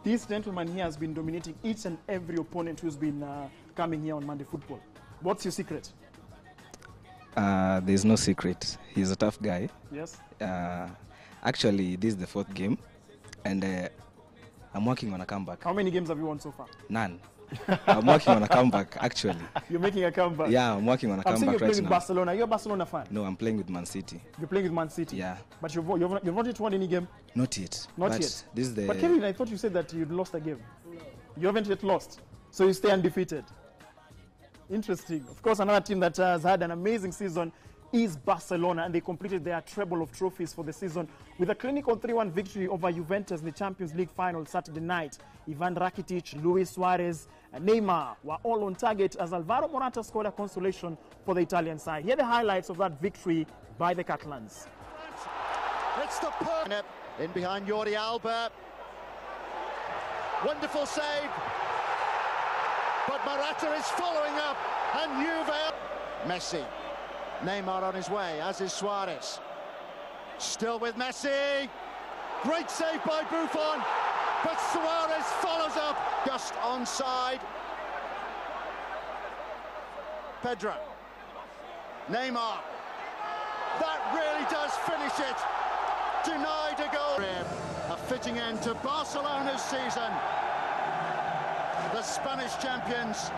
this gentleman here has been dominating each and every opponent who's been coming here on Monday Football. What's your secret? There's no secret. He's a tough guy. Yes. Actually, this is the 4th game, and I'm working on a comeback. How many games have you won so far? None. I'm working on a comeback, actually. You're making a comeback? Yeah, I'm working on a comeback right now. You're playing with Barcelona. You're a Barcelona fan? No, I'm playing with Man City. You're playing with Man City? Yeah. But you've not yet won any game? Not yet. Not yet? This is the... But Kevin, I thought you said that you'd lost a game. You haven't yet lost, so you stay undefeated. Interesting. Of course, another team that has had an amazing season is Barcelona, and they completed their treble of trophies for the season with a clinical 3-1 victory over Juventus in the Champions League final Saturday night. Ivan Rakitic, Luis Suarez, and Neymar were all on target as Alvaro Morata scored a consolation for the Italian side. Here are the highlights of that victory by the Catalans. It's the permanent in behind Jordi Alba. Wonderful save, but Morata is following up, and Juve. Messi. Neymar on his way, as is Suarez. Still with Messi. Great save by Buffon, but Suarez follows up just onside. Pedro. Neymar. That really does finish it. Denied a goal. A fitting end to Barcelona's season. The Spanish champions,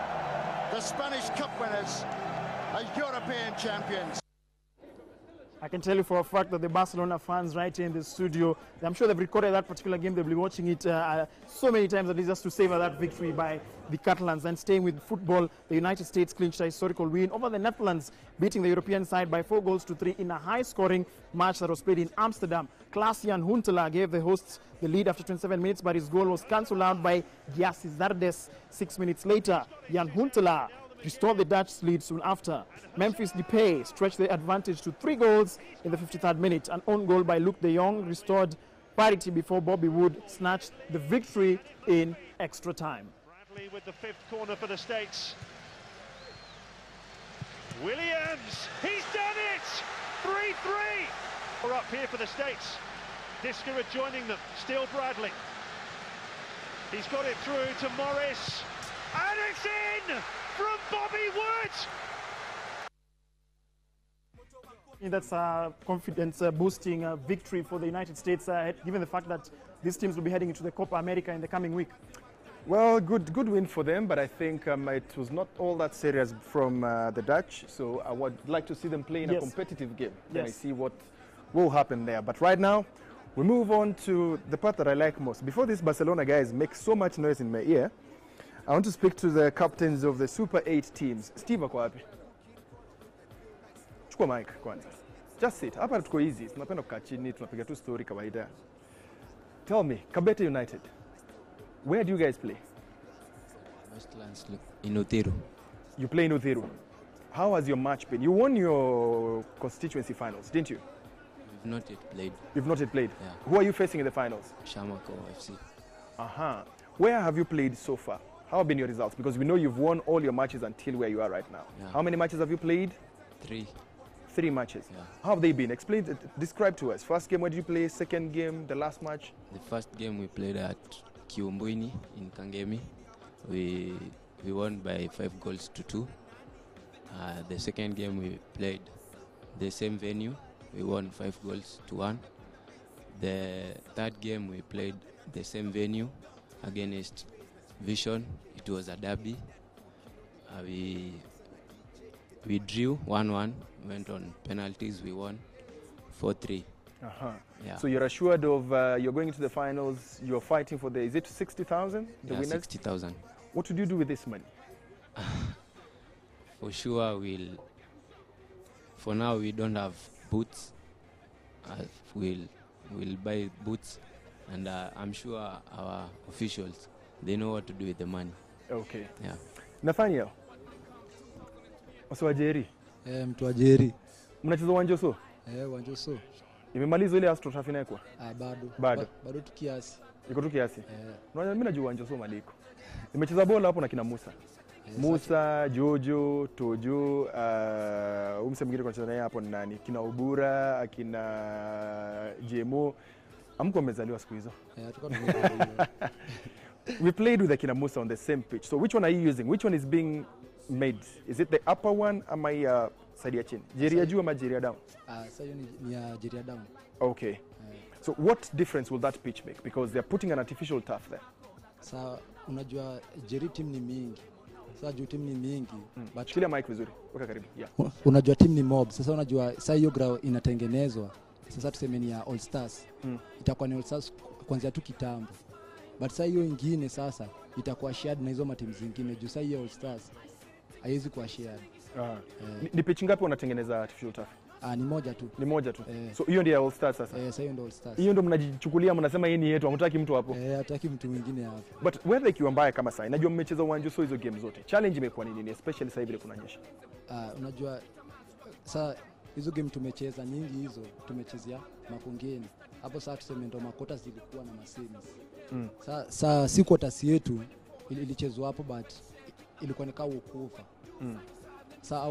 the Spanish Cup winners, as European champions. I can tell you for a fact that the Barcelona fans right here in the studio, I'm sure they've recorded that particular game. They'll be watching it so many times at least just to savor that victory by the Catalans. And staying with football, the United States clinched a historical win over the Netherlands, beating the European side by 4-3 in a high-scoring match that was played in Amsterdam. Klaas-Jan Huntelaar gave the hosts the lead after 27 minutes, but his goal was cancelled out by Gyasi Zardes 6 minutes later. Jan Huntelaar restored the Dutch lead soon after. Memphis Depay stretched the advantage to 3 goals in the 53rd minute. An own goal by Luke de Jong restored parity before Bobby Wood snatched the victory in extra time. Bradley with the 5th corner for the States. Williams, he's done it! 3-3! We're up here for the States. Disker joining them, still Bradley. He's got it through to Morris, and it's in! From Bobby Wood! That's a confidence-boosting victory for the United States, given the fact that these teams will be heading into the Copa America in the coming week. Well, good win for them, but I think it was not all that serious from the Dutch. So I would like to see them play in a competitive game. Then I see what will happen there. But right now, we move on to the part that I like most. Before these Barcelona guys make so much noise in my ear, I want to speak to the captains of the Super 8 teams. Steve ako wapi? Chukua mic kwanza. Just sit. Hapa tuko easy. Tunapenda kukaa chini, tunapiga tu story kawaida. Tell me, Kabete United. Where do you guys play? Westlands in Uthiru. You play in Uthiru. How has your match been? You won your constituency finals, didn't you? We've not yet played. You've not yet played? Yeah. Who are you facing in the finals? Shamako FC. Where have you played so far? How have been your results? Because we know you've won all your matches until where you are right now. Yeah. How many matches have you played? 3. 3 matches. Yeah. How have they been? Explain, describe to us. First game, where did you play? Second game, the last match? The first game we played at Kiumbuini in Kangemi. We won by 5-2. The second game we played the same venue. We won 5-1. The third game we played the same venue against Vision. It was a derby. We drew 1-1, went on penalties, we won 4-3. Yeah. So you're assured of you're going into the finals, you're fighting for the, is it 60,000? The winners? 60,000. What would you do with this money? For sure, for now we don't have boots. We'll buy boots, and I'm sure our officials, they know what to do with the money. Okay. Yeah. Nathaniel. Wasiwajeri. Mtu wa Jeri. Mnacheza Wanjoso? Wanjoso. Imemaliza ile AstroTurf inaekwa? Bado tu kiasi. Iko tu kiasi? Unaona mimi najua Wanjoso maliko. Nimecheza bola hapo na kina Musa. Musa, Jojo, Tojo, umse mwingine kwa naye hapo ni nani? Kina Ubura, akina Jemo. Amko amezaliwa siku hizo. We played with Akina Musa on the same pitch. So which one are you using? Which one is being made? Is it the upper one or my side ya chini? Jeria juu ama jeria down? Sasa ni ya jeria down. Okay. So what difference will that pitch make? Because they're putting an artificial turf there. Sasa unajua Jeri team ni mingi. Sasa juu team ni mingi. But shikilia mic vizuri. Weka karibu. Yeah. Unajua team ni mob. Sasa unajua sasa hiyo ground inatengenezwa. Sasa tuseme ni ya All Stars. Itakuwa ni All Stars kuanzia tu kitambo. But sasa hiyo ingine sasa itakuwa shared na hizo matimu zingine. Juu sasa hiyo All Stars haiwezi kuwa shared. Ni pitch ngapi wanatengeneza artificial turf? Ni moja tu. Ni moja tu. So hiyo ndio All Stars sasa. Sasa hiyo ndio All Stars. Hiyo ndio mnajichukulia mnasema hii ni yetu, hamtaki mtu hapo. Hataki mtu mwingine hapo. But weather ikiwa mbaya kama sasa, najua mmecheza uwanja so hizo game zote. Challenge imekuwa nini especially sasa hivi kunanyesha? Unajua sasa hizo game tumecheza nyingi hizo tumechezea Makongeni. Hapo sasa tuseme ndo makota zilikuwa na masemis. Sasa si quarters yetu ilichezwa hapo but ilikuwa ni kama ukufa. Sasa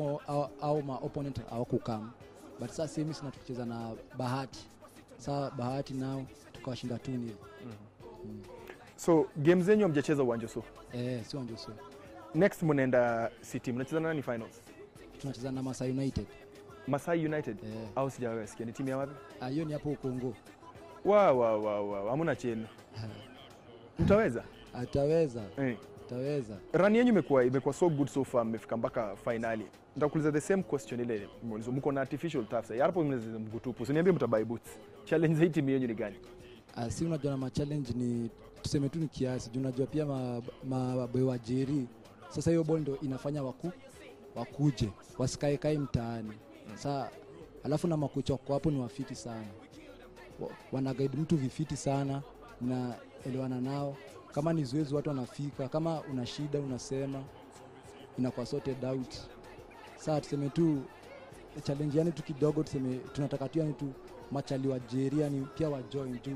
au ma opponent hawakukam. But sasa semis na tukicheza na Bahati. Sasa Bahati nao tukawashinda 2-0. So games zenyu mjacheza uwanja so? Si uwanja so. Next mnaenda City, mnacheza na nani finals? Tunacheza na Masai United. Masai United? Au sijawasikia ni timu ya wapi? Hiyo ni hapo Kongo. Wow. Hamuna chenu. Mtaweza? Ataweza. Taweza. Run yenu imekuwa so good so far, mmefika mpaka finali. Nitakuuliza the same question ile muulizo, mko na artificial turf sasa. Hapo mnaweza mgutupu. Usiniambie mtabuy boots. Challenge hii timu yenu ni gani? Si unajua na challenge ni tuseme tu ni kiasi. Unajua pia maboy wa Jerry. Sasa hiyo ball ndio inafanya wakuje, wasikae kai mtaani. Sasa alafu na makocha kwa hapo ni wafiti sana. Wana guide mtu vifiti sana na elewana nao. Kama ni zoezi watu wanafika, kama una shida unasema inakuwa sorted out. Sasa tuseme tu challenge yani tu kidogo, tuseme tunataka tu yani tu machali wa Jerry yani pia wa join tu.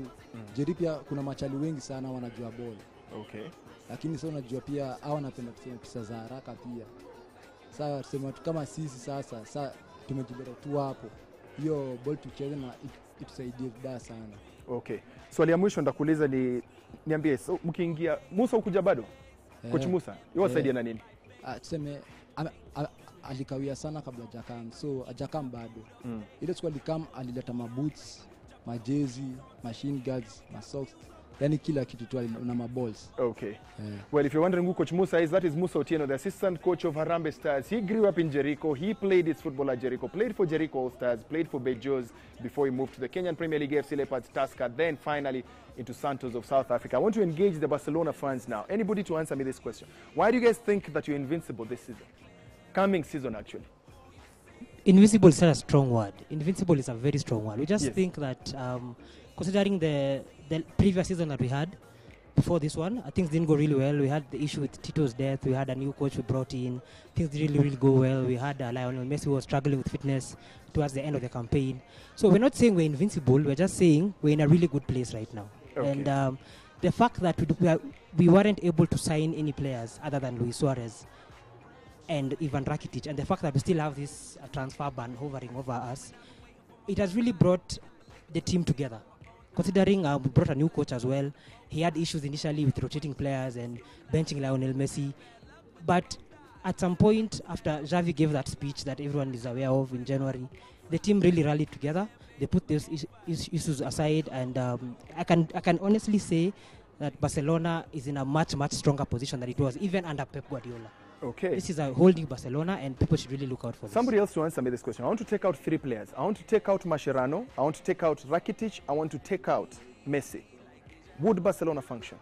Jerry pia kuna machali wengi sana wanajua ball. Okay. Lakini sasa unajua pia hao wanapenda kusema pesa za haraka pia. Sasa tuseme tu kama sisi sasa tumejibera tu hapo. Hiyo ball tucheze na itusaidie vibaya sana. Okay. Swali ya mwisho ndakuuliza ni niambie, so, mkiingia Musa ukuja bado? Coach Musa, yeye saidia na nini? Tuseme alikawia sana kabla hajakam. So hajakam bado. Ile siku alikam alileta maboots, majezi, machine guards, masocks. Yani kila kitu tu na maballs. Okay. Well, if you're wondering who Coach Musa is, that is Musa Otieno, the assistant coach of Harambee Stars. He grew up in Jericho. He played his football at Jericho, played for Jericho All Stars, played for Bejos before he moved to the Kenyan Premier League FC Leopards, Tusker, then finally into Santos of South Africa. I want to engage the Barcelona fans now. Anybody to answer me this question? Why do you guys think that you're invincible this season? Coming season, actually. Invincible is not a strong word. Invincible is a very strong word. We just think that considering the previous season that we had before this one, things didn't go really well. We had the issue with Tito's death. We had a new coach we brought in. Things didn't really go well. We had Lionel Messi who was struggling with fitness towards the end of the campaign. So we're not saying we're invincible. We're just saying we're in a really good place right now. Okay. And the fact that we weren't able to sign any players other than Luis Suarez and Ivan Rakitic, and the fact that we still have this transfer ban hovering over us, it has really brought the team together. Considering we brought a new coach as well, he had issues initially with rotating players and benching Lionel Messi. But at some point, after Xavi gave that speech that everyone is aware of in January, the team really rallied together. They put those issues aside, and I can honestly say that Barcelona is in a much stronger position than it was even under Pep Guardiola. Okay. This is a whole new Barcelona, and people should really look out for this. Somebody else to answer me this question. I want to take out 3 players. I want to take out Mascherano. I want to take out Rakitic. I want to take out Messi. Would Barcelona function?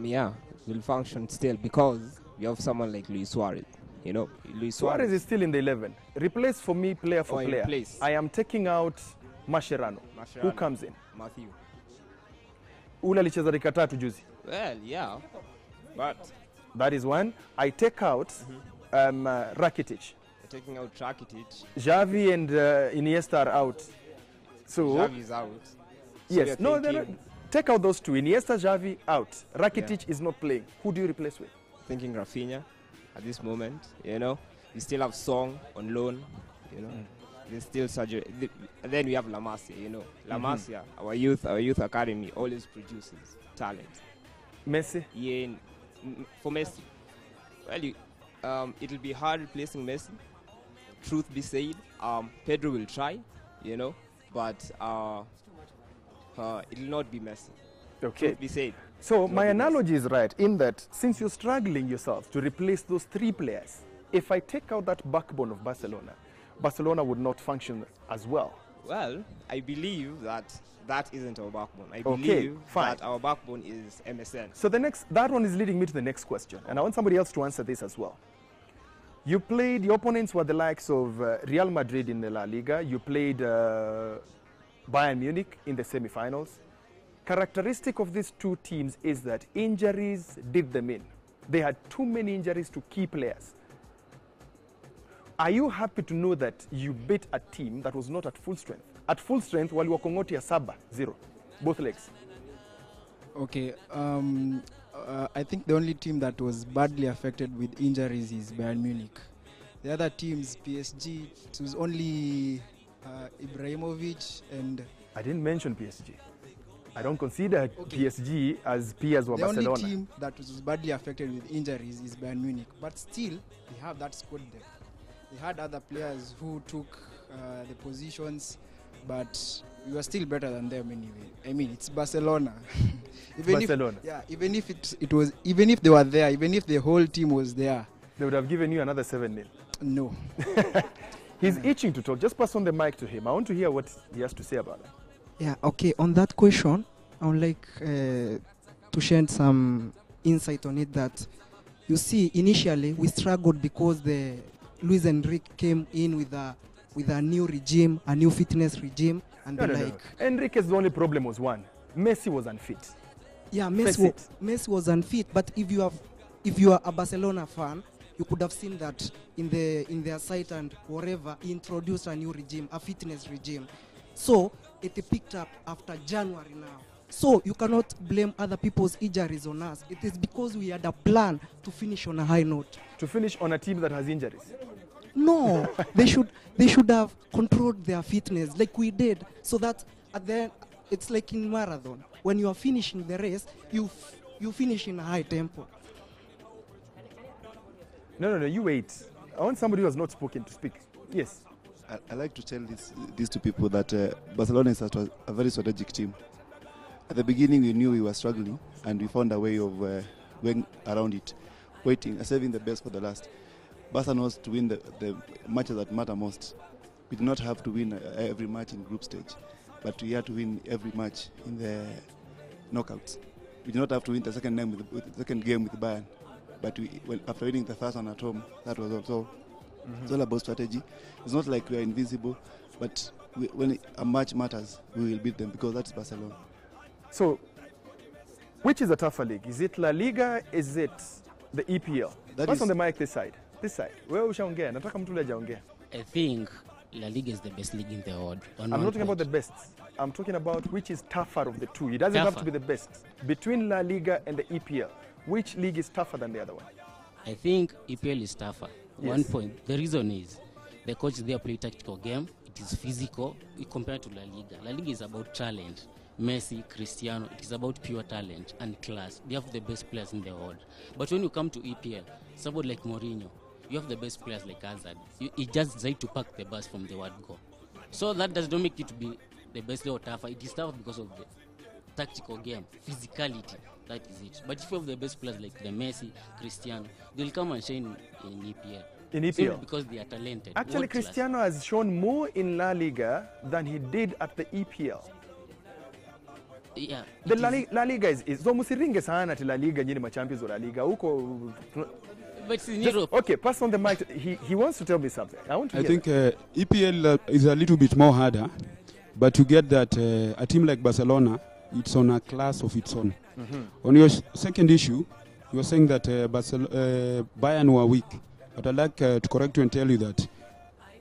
Yeah, it will function still because you have someone like Luis Suarez. You know, Luis Suarez is still in the 11. Replace for me player for player. Replace. I am taking out Mascherano. Who comes in? Matthew. Ule alicheza dakika 3 juzi. Well, yeah, but that is one. I take out Rakitic. You're taking out Rakitic. Xavi and Iniesta are out. So Xavi is out. Yes. No, take out those 2. Iniesta, Xavi out. Rakitic is not playing. Who do you replace with? Thinking Rafinha at this moment. You know, we still have Song on loan. You know, there's still Sergio. Then we have La Masia. You know, La Masia, our youth academy always produces talent. Messi. Yeah. For Messi, well, it'll be hard replacing Messi. Truth be said, Pedro will try, you know, but it'll not be Messi. Okay. Truth be said. So my analogy is right in that since you're struggling yourself to replace those 3 players, if I take out that backbone of Barcelona would not function as well. Well, I believe that isn't our backbone. I believe that our backbone is MSN. So that one is leading me to the next question, and I want somebody else to answer this as well. You played, your opponents were the likes of Real Madrid in the La Liga. You played Bayern Munich in the semi-finals. Characteristic of these 2 teams is that injuries did them in. They had too many injuries to key players. Are you happy to know that you beat a team that was not at full strength? At full strength, while you were Kongotia 7-0, both legs. Okay, I think the only team that was badly affected with injuries is Bayern Munich. The other teams, PSG, it was only Ibrahimovic and... I didn't mention PSG. I don't consider PSG as peers or Barcelona. The only team that was badly affected with injuries is Bayern Munich. But still, they have that squad depth. They had other players who took the positions, but we were still better than them anyway. I mean, it's Barcelona. Barcelona. Even if even if they were there, even if the whole team was there, they would have given you another 7-0. No. He's itching to talk. Just pass on the mic to him. I want to hear what he has to say about that. Yeah, okay. On that question, I would like to share some insight on it. That you see, initially we struggled because the Luis Enrique came in with a new regime, a new fitness regime, and No. Enrique's the only problem was one: Messi was unfit. Yeah, Messi was unfit. But if you are a Barcelona fan, you could have seen that in their site and wherever, he introduced a new regime, a fitness regime. So it picked up after January now. So you cannot blame other people's injuries on us. It is because we had a plan to finish on a high note. To finish on a team that has injuries? No, they should have controlled their fitness like we did, so that at the end, it's like in marathon. When you are finishing the race, you finish in a high tempo. No, you wait. I want somebody who has not spoken to speak. Yes. I like to tell these two people that Barcelona is a very strategic team. At the beginning, we knew we were struggling, and we found a way of going around it, waiting, saving the best for the last. Barca knows to win the matches that matter most. We do not have to win every match in group stage, but we have to win every match in the knockouts. We do not have to win the second game with Bayern, but after winning the first one at home, that was also. It's all about strategy. It's not like we are invincible, but when a match matters, we will beat them because that's Barcelona. So, which is a tougher league? Is it La Liga? Is it the EPL? What's on the mic this side? This side. Where ushaongea? Nataka mtu hajaongea. I think La Liga is the best league in the world. I'm not talking about the best. I'm talking about which is tougher of the two. It doesn't have to be the best. Between La Liga and the EPL, which league is tougher than the other one? I think EPL is tougher. Yes. One point. The reason is the coach there play tactical game. It is physical compared to La Liga. La Liga is about talent. Messi, Cristiano, it is about pure talent and class. They have the best players in the world. But when you come to EPL, somebody like Mourinho, you have the best players like Hazard. He just decided to pack the bus from the word go. So that does not make it to be the best or tougher. It is tough because of the tactical game, physicality. That is it. But if you have the best players like the Messi, Cristiano, they'll come and shine in EPL. In EPL? Simply because they are talented. Actually, Cristiano has shown more in La Liga than he did at the EPL. Yeah. The La Liga is so musiringe sana ati La Liga nyinyi machampions wa La Liga huko. But in Europe. Okay, pass on the mic. He wants to tell me something. I want to hear. I think EPL is a little bit more harder, but you get that a team like Barcelona, it's on a class of its own. On your second issue, you were saying that Bayern were weak, but I'd like to correct you and tell you that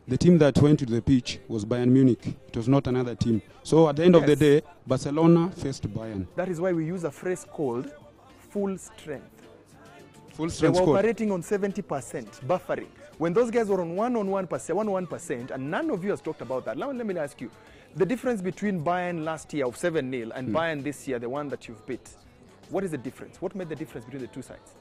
the team that went to the pitch was Bayern Munich. It was not another team. So at the end of the day, Barcelona faced Bayern. That is why we use a phrase called full strength. Full strength. They were operating on 70%, buffering. When those guys were on 1%, and none of you has talked about that. Let me ask you, the difference between Bayern last year of 7-0 and Bayern this year, the one that you've beat, what is the difference? What made the difference between the two sides?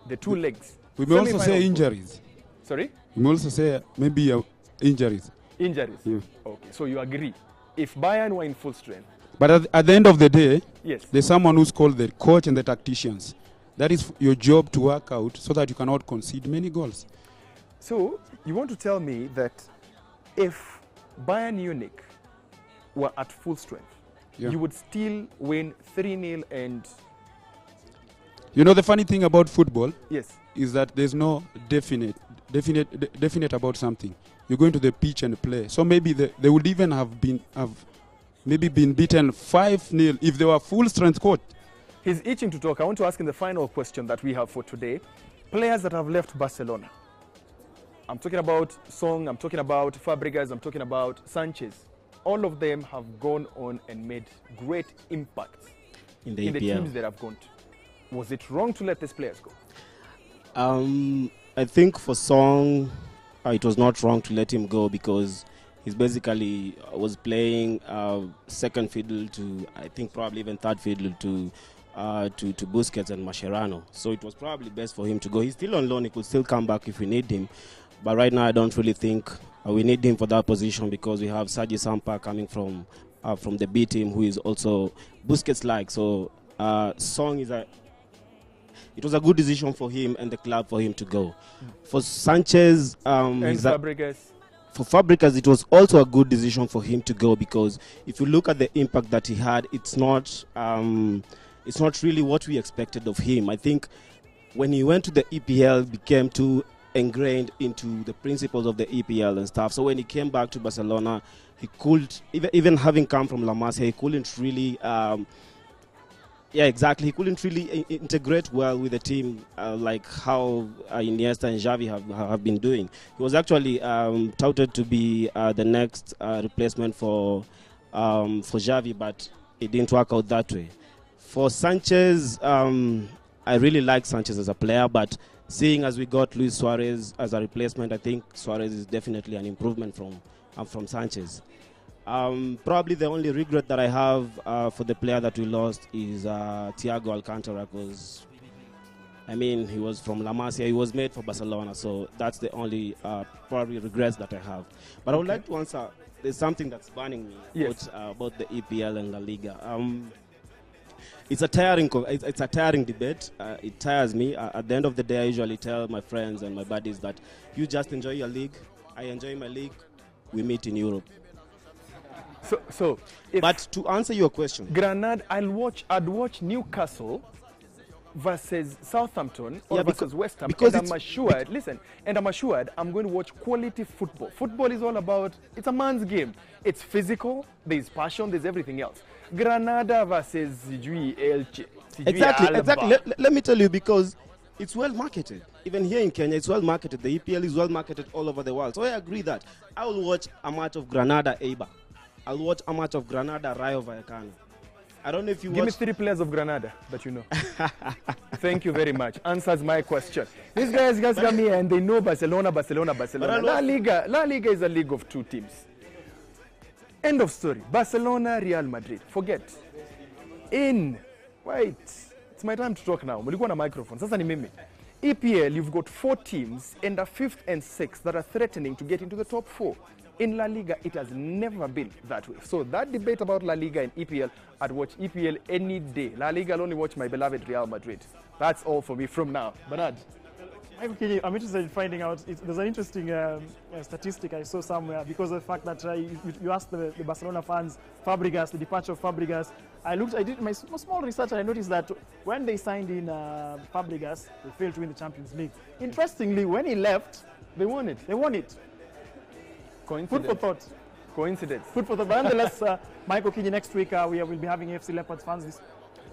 The two legs. We may also say injuries. Sorry? We may also say maybe injuries. Injuries? Yeah. Okay, so you agree. If Bayern were in full strength. But at the end of the day, yes, there's someone who's called the coach and the tacticians. That is your job to work out so that you cannot concede many goals. So you want to tell me that if Bayern Munich were at full strength, you would still win 3-0 and... You know the funny thing about football is that there's no definite about something. You go into the pitch and play. So maybe they would even have been beaten 5-0 if they were full strength coach. He's itching to talk. I want to ask him the final question that we have for today. Players that have left Barcelona. I'm talking about Song, I'm talking about Fabregas, I'm talking about Sanchez. All of them have gone on and made great impact in the teams that have gone to. Was it wrong to let these players go? I think for Song, it was not wrong to let him go because he's basically was playing second fiddle to, I think probably even third fiddle to Busquets and Mascherano. So it was probably best for him to go. He's still on loan. He could still come back if we need him. But right now I don't really think we need him for that position because we have Sergi Sampa coming from the B team who is also Busquets-like. So Song is it was a good decision for him and the club for him to go. For Sanchez, and Fabregas. For Fabregas, it was also a good decision for him to go, because if you look at the impact that he had, it's not really what we expected of him. I think when he went to the EPL, became too ingrained into the principles of the EPL and stuff. So when he came back to Barcelona, he could, even having come from La Masia, he couldn't really, he couldn't really integrate well with the team like how Iniesta and Xavi have been doing. He was actually touted to be the next replacement for Xavi, but it didn't work out that way. For Sanchez, I really like Sanchez as a player, but seeing as we got Luis Suarez as a replacement, I think Suarez is definitely an improvement from Sanchez. Probably the only regret that I have for the player that we lost is Thiago Alcantara, because I mean, he was from La Masia, he was made for Barcelona, so that's the only probably regrets that I have. But I would like to answer, there's something that's burning me about the EPL and La Liga. It's a tiring debate. It tires me. At the end of the day, I usually tell my friends and my buddies that you just enjoy your league, I enjoy my league, we meet in Europe. But to answer your question, Granada, I'd watch Newcastle versus Southampton or versus West Ham, because I'm assured, I'm going to watch quality football. Football is all about, it's a man's game. It's physical, there's passion, there's everything else. Granada versus Elche. Exactly. Let me tell you, because it's well marketed. Even here in Kenya, it's well marketed. The EPL is well marketed all over the world. So I agree that I will watch a match of Granada Eibar. I'll watch a match of Granada Rayo Vallecano. I don't know if you Give me 3 players of Granada that you know. Thank you very much. Answers my question. These guys come here and they know Barcelona. La Liga is a league of 2 teams. End of story. Barcelona, Real Madrid. Forget. Wait. It's my time to talk now. Mulikuwa na microphone. Sasa ni mimi. EPL, you've got 4 teams and a 5th and 6th that are threatening to get into the top 4. In La Liga, it has never been that way. So that debate about La Liga and EPL, I'd watch EPL any day. La Liga, I'll only watch my beloved Real Madrid. That's all for me from now. Bernard. I'm interested in finding out, there's an interesting statistic I saw somewhere, because of the fact that you asked the Barcelona fans, Fabregas, the departure of Fabregas. I did my small research, and I noticed that when they signed in Fabregas, they failed to win the Champions League. Interestingly, when he left, they won it. Coincidence. Food for thought. Coincidence. Food for thought. But nonetheless, Michael Kinyi, next week we will be having AFC Leopards fans.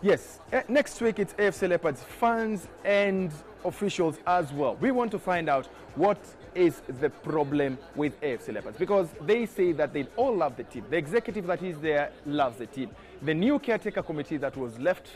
Yes, next week it's AFC Leopards fans and officials as well. We want to find out what is the problem with AFC Leopards, because they say that they all love the team. The executive that is there loves the team. The new caretaker committee that was left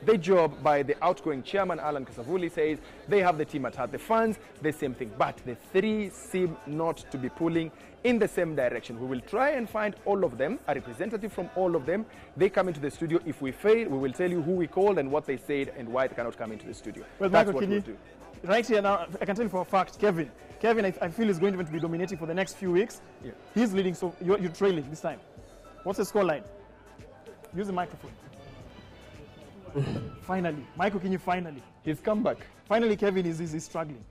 the job by the outgoing chairman, Alan Kasavuli, says they have the team at heart. The fans, the same thing. But the 3 seem not to be pulling in the same direction. We will try and find all of them, a representative from all of them. They come into the studio. If we fail, we will tell you who we called and what they said and why they cannot come into the studio. Well, that's Michael Kinyi, right here now, I can tell you for a fact, Kevin, I feel is going to be dominating for the next few weeks. Yeah. He's leading, so you're trailing this time. What's the scoreline? Use the microphone. Finally, Michael Kinyi, finally. He's come back. Finally, Kevin is struggling.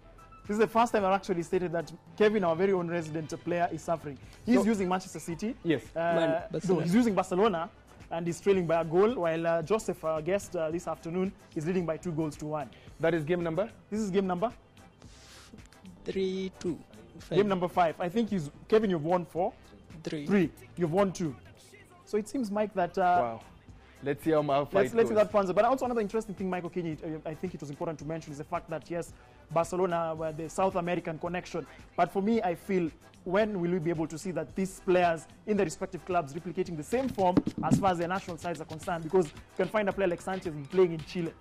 This is the first time I've actually stated that Kevin, our very own resident player, is suffering. He's using Manchester City. Yes. No, he's using Barcelona, and he's trailing by a goal, while Joseph, our guest this afternoon, is leading by 2-1. That is game number? This is game number? 3-2. Game number 5. I think Kevin, you've won 4. 3. You've won 2. So it seems, Mike, that... wow. Let's see how my fight Let's see that pans. But also another interesting thing, Michael Kinyi, I think it was important to mention, is the fact that, yes, Barcelona were the South American connection. But for me, I feel, when will we be able to see that these players in the respective clubs replicating the same form as far as their national sides are concerned? Because you can find a player like Sanchez playing in Chile.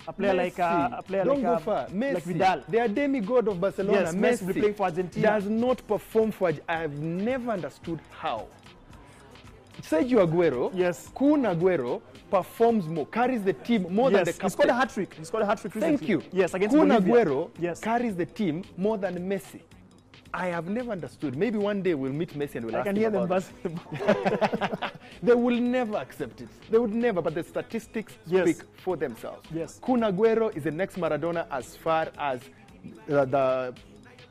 A player Messi. Like Vidal. They are demigod of Barcelona. Yes, Messi will be playing for Argentina. Does not perform for... I've never understood how. Sergio Aguero, Kun Aguero, performs more, carries the team more than the captain. He scored a hat-trick. Thank you. Yes, against Kun Bolivia. Aguero carries the team more than Messi. I have never understood. Maybe one day we'll meet Messi and we'll I ask can him hear them about it. They will never accept it. They would never, but the statistics speak for themselves. Yes. Kun Aguero is the next Maradona as far as the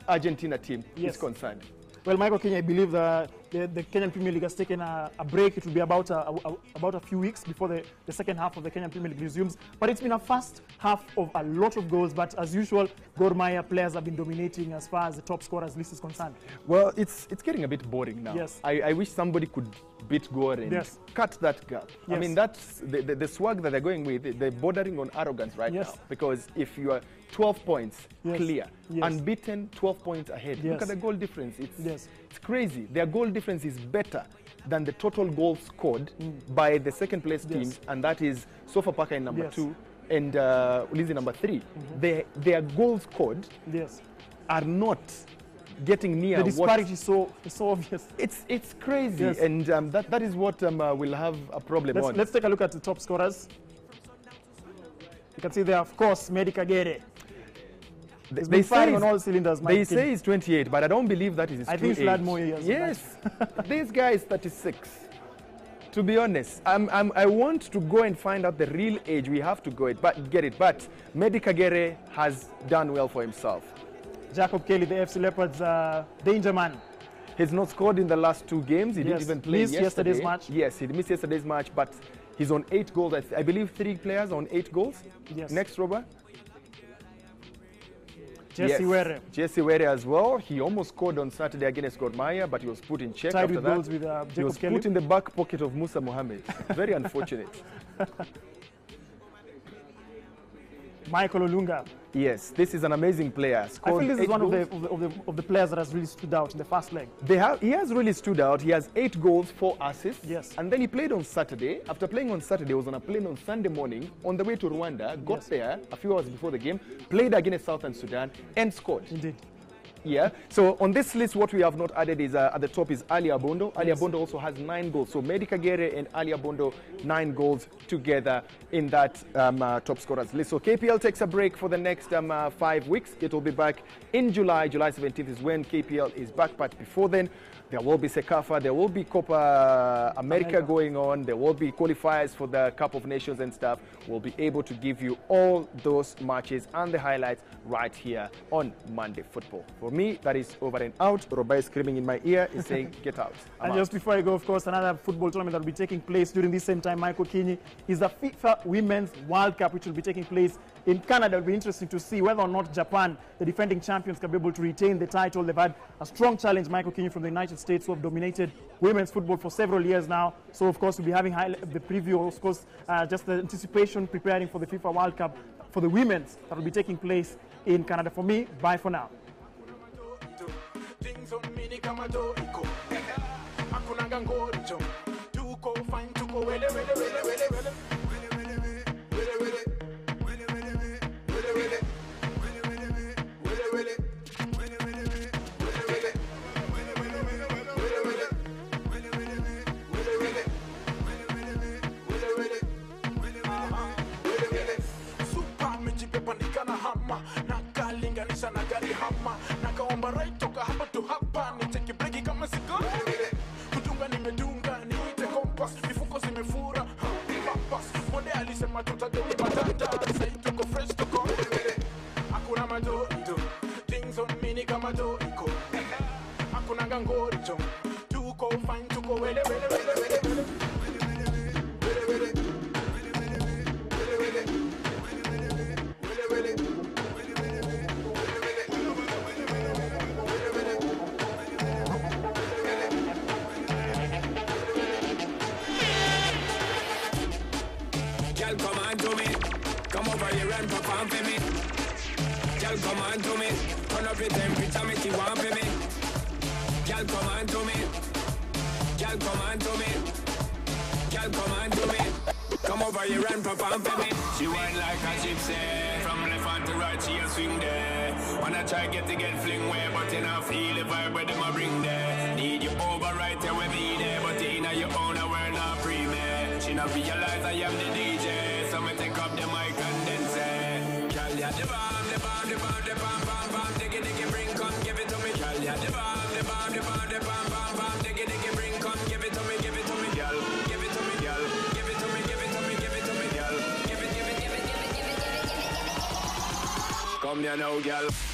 Argentina team is concerned. Well, Michael Kenya, I believe the Kenyan Premier League has taken a break. It will be about a few weeks before the second half of the Kenyan Premier League resumes. But it's been a first half of a lot of goals. But as usual, Gor Mahia players have been dominating as far as the top scorers list is concerned. Well, it's getting a bit boring now. Yes. I wish somebody could beat Gor and cut that gap. Yes. I mean, that's the swag that they're going with. They're bordering on arrogance right now. Because if you are 12 points clear, unbeaten, 12 points ahead. Look at the goal difference. It's crazy. Their goal difference is better than the total goals scored by the second place teams, and that is Sofapaka in number 2 and Ulinzi number 3. Their goals scored are not getting near. The disparity is so obvious. It's crazy, and that is what will have a problem on. Let's take a look at the top scorers. You can see there, of course, Medi Kagere. They say on all cylinders. They say he's 28, but I don't believe that is his true age. I think he's had more years. Yes, this guy is 36. To be honest, I want to go and find out the real age. We have to get it. But Medi Kagere has done well for himself. Jacob Kelly, the FC Leopards danger man. He's not scored in the last 2 games. He didn't even play yesterday's match. Yes, he missed yesterday's match, but he's on 8 goals. I believe 3 players on 8 goals. Yes. Next, Robert. Jesse Were. Jesse Were as well. He almost scored on Saturday against Gor Mahia, but he was put in check after that. With he was put in the back pocket of Musa Mohammed. Very unfortunate. Michael Olunga. Yes, this is an amazing player. I feel this is one of the players that has really stood out in the first leg. He has really stood out. He has 8 goals, 4 assists. Yes. And then he played on Saturday. After playing on Saturday, he was on a plane on Sunday morning on the way to Rwanda. Got there a few hours before the game, played against Southern Sudan, and scored. Indeed. Yeah. So on this list, what we have not added is at the top is Ali Abondo. Ali Abondo also has 9 goals. So Medi Kagere and Ali Abondo, 9 goals together in that top scorers list. So KPL takes a break for the next 5 weeks. It will be back in July. July 17th is when KPL is back. But before then, there will be Sekafa, there will be Copa America going on, there will be qualifiers for the Cup of Nations and stuff. We'll be able to give you all those matches and the highlights right here on Monday Football. For me, that is over and out. Robai is screaming in my ear, is saying, get out. And just before I go, of course, another football tournament that will be taking place during this same time, Michael Kinyi, is the FIFA Women's World Cup, which will be taking place in Canada. It will be interesting to see whether or not Japan, the defending champions, can be able to retain the title. They've had a strong challenge, Michael Kinyi, from the United States, who have dominated women's football for several years now. So, of course, we'll be having the preview, of course, just the anticipation, preparing for the FIFA World Cup for the women's that will be taking place in Canada. For me, bye for now. She went like a gypsy. From left hand to right, she a swing there. Wanna try get fling way, but you know feel the vibe where them a bring there. Need you over right there with me there, but in your own we're not pre-made. She not realize I am the DJ, so me take up the mic and then say, girl, ya the bomb, the bomb, the bomb, the bomb, bomb, bomb, diggy, diggy, bring, come give it to me, girl, ya the bomb. Come here now, girl.